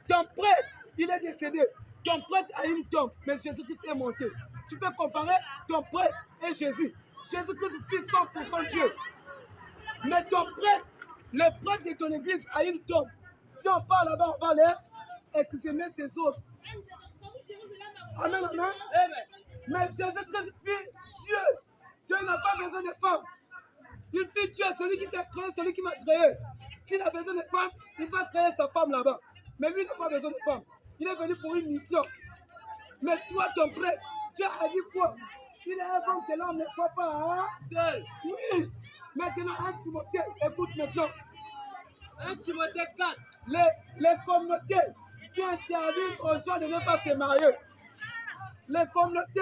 Ton prêtre, il est décédé. Ton prêtre a une tombe, mais Jésus-Christ est monté. Tu peux comparer ton prêtre et Jésus. Jésus-Christ est 100% Dieu. Mais ton prêtre, le prêtre de ton église a une tombe. Si on parle là-bas, on va aller exhumer ses os. Amen, amen. Mais Jésus-Christ fit Dieu. Dieu n'a pas besoin de femmes. Il fit Dieu, celui qui t'a créé, celui qui m'a créé. S'il a besoin de femmes, il va créer sa femme là-bas. Mais lui, il n'a pas besoin de femmes. Il est venu pour une mission. Mais toi, ton prêtre, tu as dit quoi? Il est bon que l'homme ne soit pas seul. Oui. Maintenant, 1 Timothée, écoute maintenant. 1 Timothée 4. Les communautés qui interdisent aux gens de ne pas se marier. Les communautés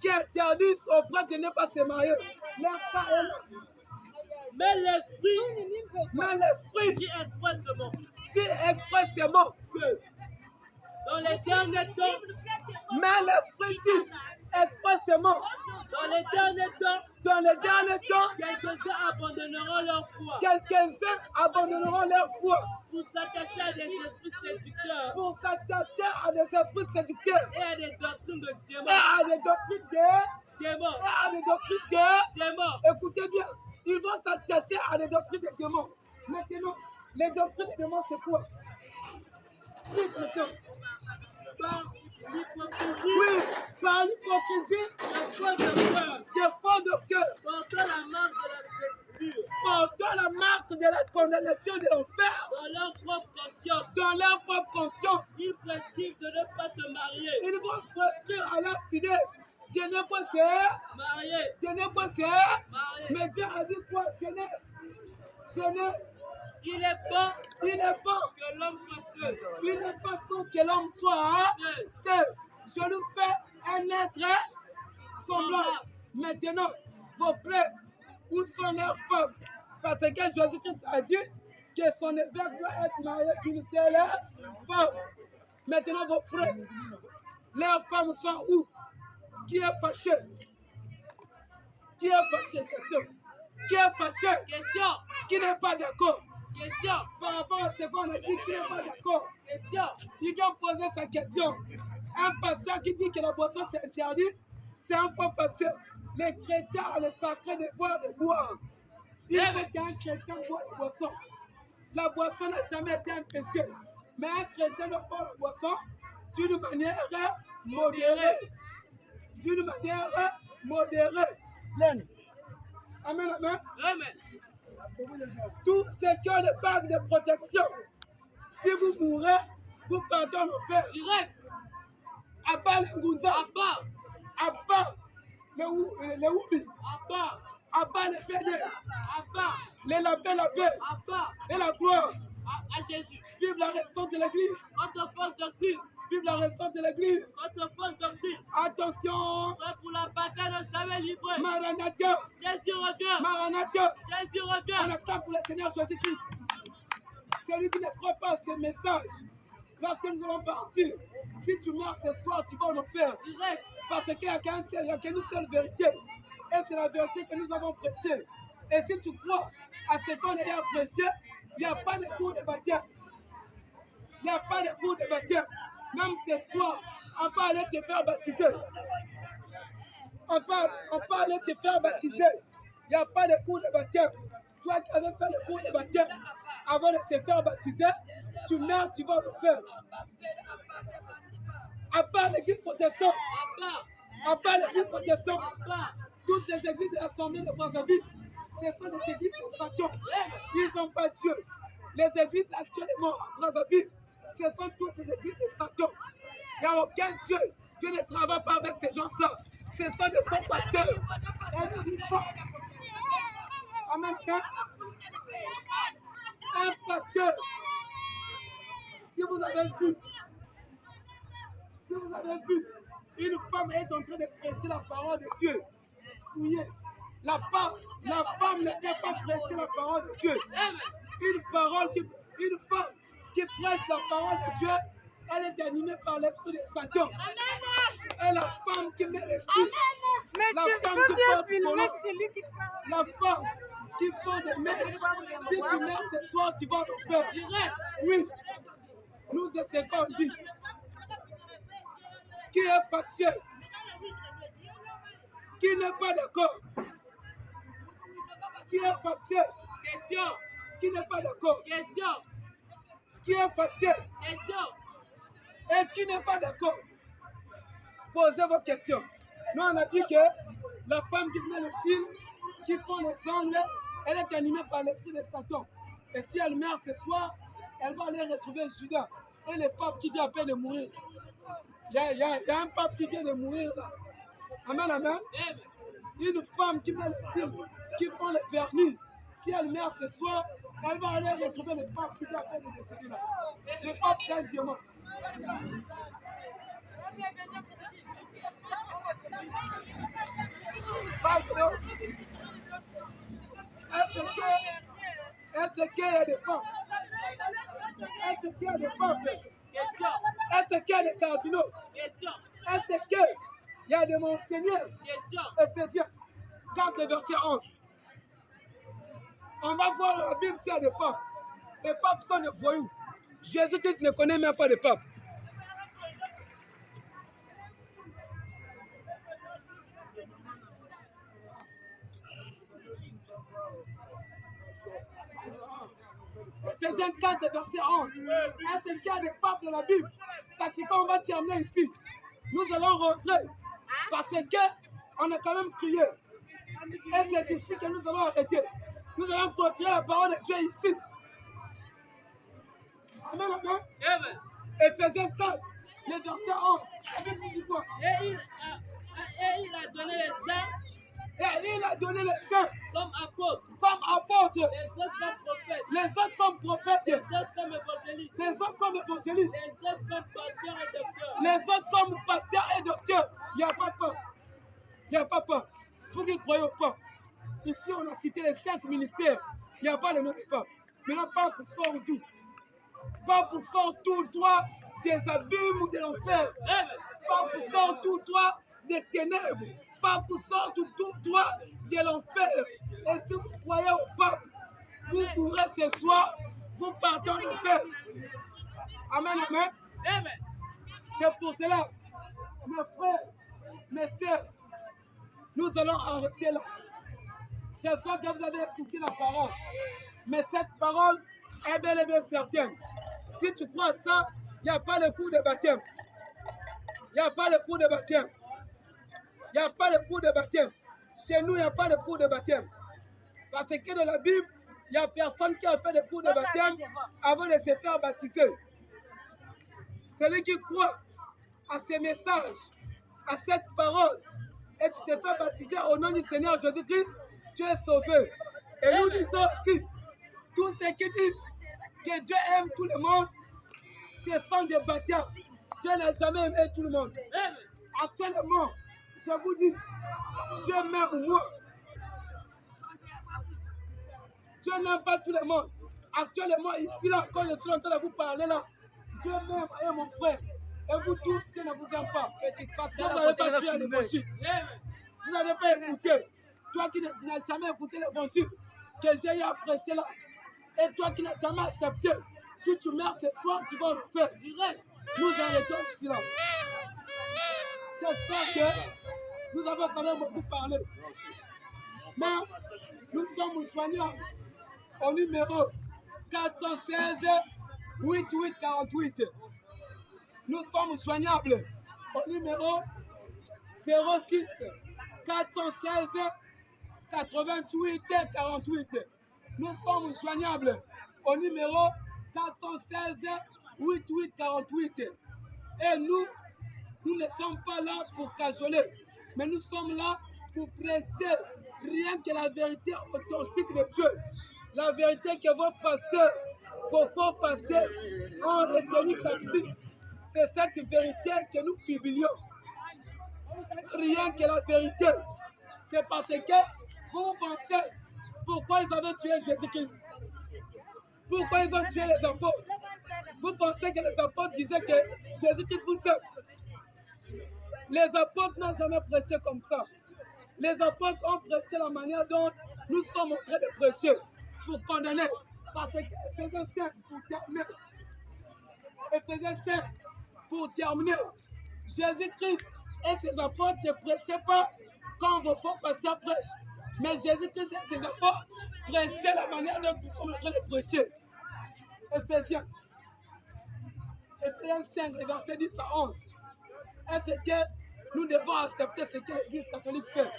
qui interdisent aux prêtres de ne pas se marier. Leur cas est là. Mais l'esprit Mais l'esprit qui expresse ce mot dit expressément que Dans les derniers temps, Mais l'Esprit dit expressément, dans les derniers temps, quelques-uns abandonneront leur foi quelques-uns abandonneront leur foi pour s'attacher à des esprits séducteurs pour s'attacher à des esprits séducteurs et à des doctrines de et démons. à des doctrines de Démons, et à des doctrines de démons. Écoutez bien, ils vont s'attacher à des doctrines de démons. Maintenant, les doctrines de démons, c'est quoi? Dites maintenant. Par l'hypocrisie, Oui, par l'hypocrisie, des faux docteurs, portant la marque de la blessure portant la marque de la condamnation de l'enfer dans leur propre conscience. dans leur propre conscience. Ils prescrivent de ne pas se marier. Ils vont prescrire à leurs fidèles de ne pas se Marier, de ne pas se marier. Mais Dieu a dit quoi? Jeunesse, Il est bon il est bon. que l'homme soit seul. Il n'est pas bon que l'homme soit seul. Je lui fais un être semblable. Maintenant, vos prêtres, où sont leurs femmes? Parce que Jésus-Christ a dit que son évêque doit être marié d'une seule femme. Maintenant, vos prêtres, leurs femmes sont où? Qui est fâché? Qui est fâché? Question. Qui est fâché? Question, Qui n'est pas d'accord? question, Par rapport à ce qu'on a dit, qui n'est pas d'accord? question. Il vient poser sa question. Un pasteur qui dit que la boisson c'est interdit, c'est un faux pasteur. Les chrétiens ont le sacré de boire de boire. Il faut qu'un chrétien boive la boisson. La boisson n'a jamais été un péché. Mais un chrétien doit boire la boisson d'une manière modérée. D'une manière modérée. Amen, amen. Amen. Tout ce qui est le bague de protection. Si vous mourrez, vous partez en enfer. Direct, Abba le Ngunza, à bas, Abba le Oubi, à bas, Abba le Pédé, à bas, les lapins, la paix à bas, et la gloire. à Jésus. Vive la restante de l'église. Votre fausse doctrine, Vive la restante de l'église. votre fausse doctrine. Attention. Prêt pour la bataille ne jamais livrée. Maranatha. Jésus revient. Maranatha. Jésus On revient. attend pour le Seigneur Jésus-Christ. Celui qui ne croit pas à ce message, lorsque nous allons partir, si tu meurs ce soir, tu vas en enfer. Direct, Parce qu'il n'y a qu'une seule vérité. Et c'est la vérité que nous avons prêchée. Et si tu crois à ce qu'on a prêché, il n'y a pas de cours de baptême. Il n'y a pas de cours de baptême. Même ce soir, on peut aller te faire baptiser. On peut aller te faire baptiser. Il n'y a pas de cours de baptême. Toi qui avais fait le cours de baptême, avant de se faire baptiser, tu meurs, tu vas le faire. À part l'église protestante, à bas, à part l'église protestante, à bas. toutes les églises de l'Assemblée de Brazzaville, ce sont des églises de Satan. Ils n'ont pas Dieu. Les églises actuellement à Brazzaville, ce sont toutes les églises de Satan. Il n'y a aucun Dieu. Dieu ne travaille pas avec ces gens-là. Ce sont des faux pasteurs. On ne dit pas. Amen. Un pasteur, si vous avez vu, une femme est en train de prêcher la parole de Dieu. Fouillez. La femme n'était pas prêcher la parole de Dieu. Une femme qui prêche la parole de Dieu, elle est animée par l'esprit de Satan. Et la femme qui met les filles, la femme qui porte collant, la femme qui fait des mèches, si tu meurs ce soir, tu vas le faire. Oui, nous c'est ce qu'on dit. Qui est fâché? Qui n'est pas d'accord? Qui est fâché? Question, Qui n'est pas d'accord? question, Qui est fâché? question. Et qui n'est pas d'accord? Posez vos questions. Nous, on a dit que la femme qui met le fil, qui font les ongles, elle est animée par l'esprit de Satan. Et si elle meurt ce soir, elle va aller retrouver Judas. Et le pape qui vient à peine de mourir. Il y a un pape qui vient de mourir là. Amen, amen. Une femme qui met le fil, qui prend le vernis. Si elle meurt ce soir, elle va aller retrouver le pape qui vient à peine de décéder là. Le pape, c'est un diamant. Est-ce qu'il y a des papes? Est-ce qu'il y a des papes? Question. Est-ce qu'il y a des cardinaux? Question. Est-ce qu'il y a des monseigneurs? Question. Éphésiens 4, verset 11. On va voir dans la Bible s'il y a des papes. Les papes sont des voyous. Jésus-Christ ne connaît même pas de papes. Éphésiens 4, verset 11. Est-ce qu'il y a des papes dans la Bible? Parce que quand on va terminer ici, nous allons rentrer. Parce qu'on a quand même crié. Et c'est ici que nous allons arrêter. Nous allons continuer la parole de Dieu ici. Amen, amen. Amen. Éphésiens 4, le verset 11. Avec nous du quoi? Et il a donné les uns Et il a donné les saints comme apôtres, comme apôtres, les autres comme prophètes, les autres comme prophètes, les autres comme évangélistes, les autres comme évangélistes, les autres comme pasteurs et docteurs. les autres comme pasteurs et docteurs. Il n'y a pas peur. Il n'y a pas peur. Il faut qu'ils croient au pape. Ici, on a cité les 5 ministères. Il n'y a pas de notre pape. Maintenant, pas pour faire tout. Pas pour faire tout droit des abîmes ou de l'enfer. Pas pour faire tout droit des ténèbres. Pas pour faire tout droit de l'enfer. Et si vous croyez au pape, vous pourrez ce soir, vous partez en enfer. Amen, amen. Amen. C'est pour cela, mes frères, mes sœurs, nous allons arrêter là. J'espère que vous avez écouté la parole. Mais cette parole est bel et bien certaine. Si tu crois ça, il n'y a pas de coup de baptême. Il n'y a pas de coup de baptême. Il n'y a pas de coup de baptême. Chez nous, il n'y a pas de coup de baptême. Parce que dans la Bible, il n'y a personne qui a fait de coup de baptême avant de se faire baptiser. Celui qui croit à ces messages, à cette parole, et tu te fais baptiser au nom du Seigneur Jésus-Christ, tu es sauvé. Et nous disons aussi, tous ceux qui disent que Dieu aime tout le monde, ce sont des bâtards. Dieu n'a jamais aimé tout le monde. Actuellement, je vous dis, Dieu m'aime moi. Dieu n'aime pas tout le monde. Actuellement, ici, là, quand je suis en train de vous parler, là, Dieu m'aime et mon frère. Et vous tous, Dieu ne vous aime pas. Vous n'avez pas cru à l'évangile. Vous n'avez pas écouté. Toi qui n'as jamais écouté l'évangile que j'ai eu à prêcher là. Et toi qui n'as jamais accepté. Si tu meurs ce soir, tu vas le faire. Nous arrêtons ici là. J'espère que nous avons quand même beaucoup parlé. Mais nous sommes joignables au numéro 416 8848. Nous sommes joignables au numéro 06 416 88 48. Nous sommes joignables au numéro 416 88 48. Et nous ne sommes pas là pour cajoler, mais nous sommes là pour prêcher rien que la vérité authentique de Dieu. La vérité que vos pasteurs, vos faux pasteurs ont retenu captif. C'est cette vérité que nous publions. Rien que la vérité. C'est parce que vous pensez pourquoi ils avaient tué Jésus-Christ. Pourquoi ils ont tué les apôtres. Vous pensez que les apôtres disaient que Jésus-Christ vous aime. Les apôtres n'ont jamais prêché comme ça. Les apôtres ont prêché la manière dont nous sommes en train de prêcher pour condamner. Parce que Éphésiens 5 pour terminer. Éphésiens 5 pour terminer. Jésus-Christ et ses apôtres ne prêchaient pas comme vos faux pasteurs prêchent. Mais Jésus-Christ et ses apôtres prêchaient la manière dont nous sommes en train de prêcher. Éphésiens 5, verset 10 à 11. Est-ce que nous devons accepter ce que l'Église catholique fait?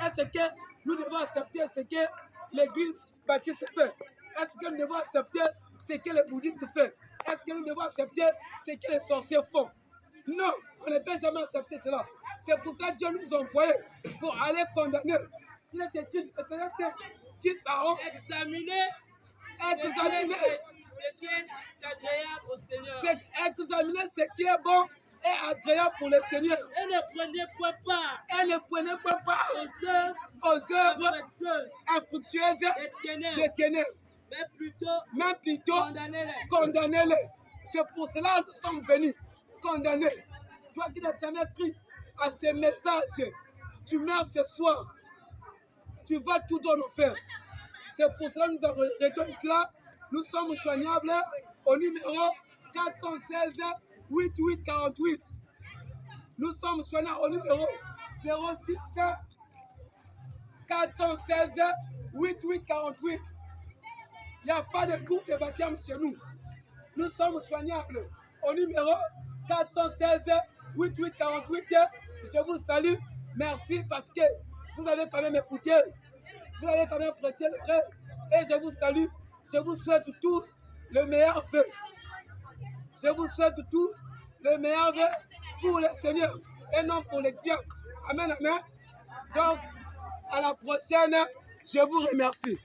Est-ce que nous devons accepter ce que l'Église baptiste fait? Est-ce que nous devons accepter ce que les bouddhistes font? Est-ce que nous devons accepter ce que les sorciers font? Non, on ne peut jamais accepter cela. C'est pour ça que Dieu nous a envoyés pour aller condamner. Il est écrit, qui s'arront Examinez ce qui est agréable au Seigneur. examiner ce qui est bon et agréable pour le Seigneur. Et ne prenez point part Et ne prenez pas part aux œuvres infructueuses des ténèbres, des ténèbres. mais plutôt Même plutôt, condamnez-les. condamnez-les. C'est pour cela que nous sommes venus condamner. Toi qui n'as jamais pris à ces messages, tu meurs ce soir. Tu vas tout en enfer. C'est pour cela que nous avons retenu cela. Nous sommes joignables au numéro 416 8848. Nous sommes joignables au numéro 06 416 8848. Il n'y a pas de cours de baptême chez nous. Nous sommes joignables au numéro 416 8848. Je vous salue. Merci parce que vous avez quand même écouté. Vous avez quand même prêté le vrai. Et je vous salue. Je vous souhaite tous le meilleur vœu. Je vous souhaite tous le meilleur vœu pour le Seigneur et non pour les diables. Amen, amen. Donc, à la prochaine. Je vous remercie.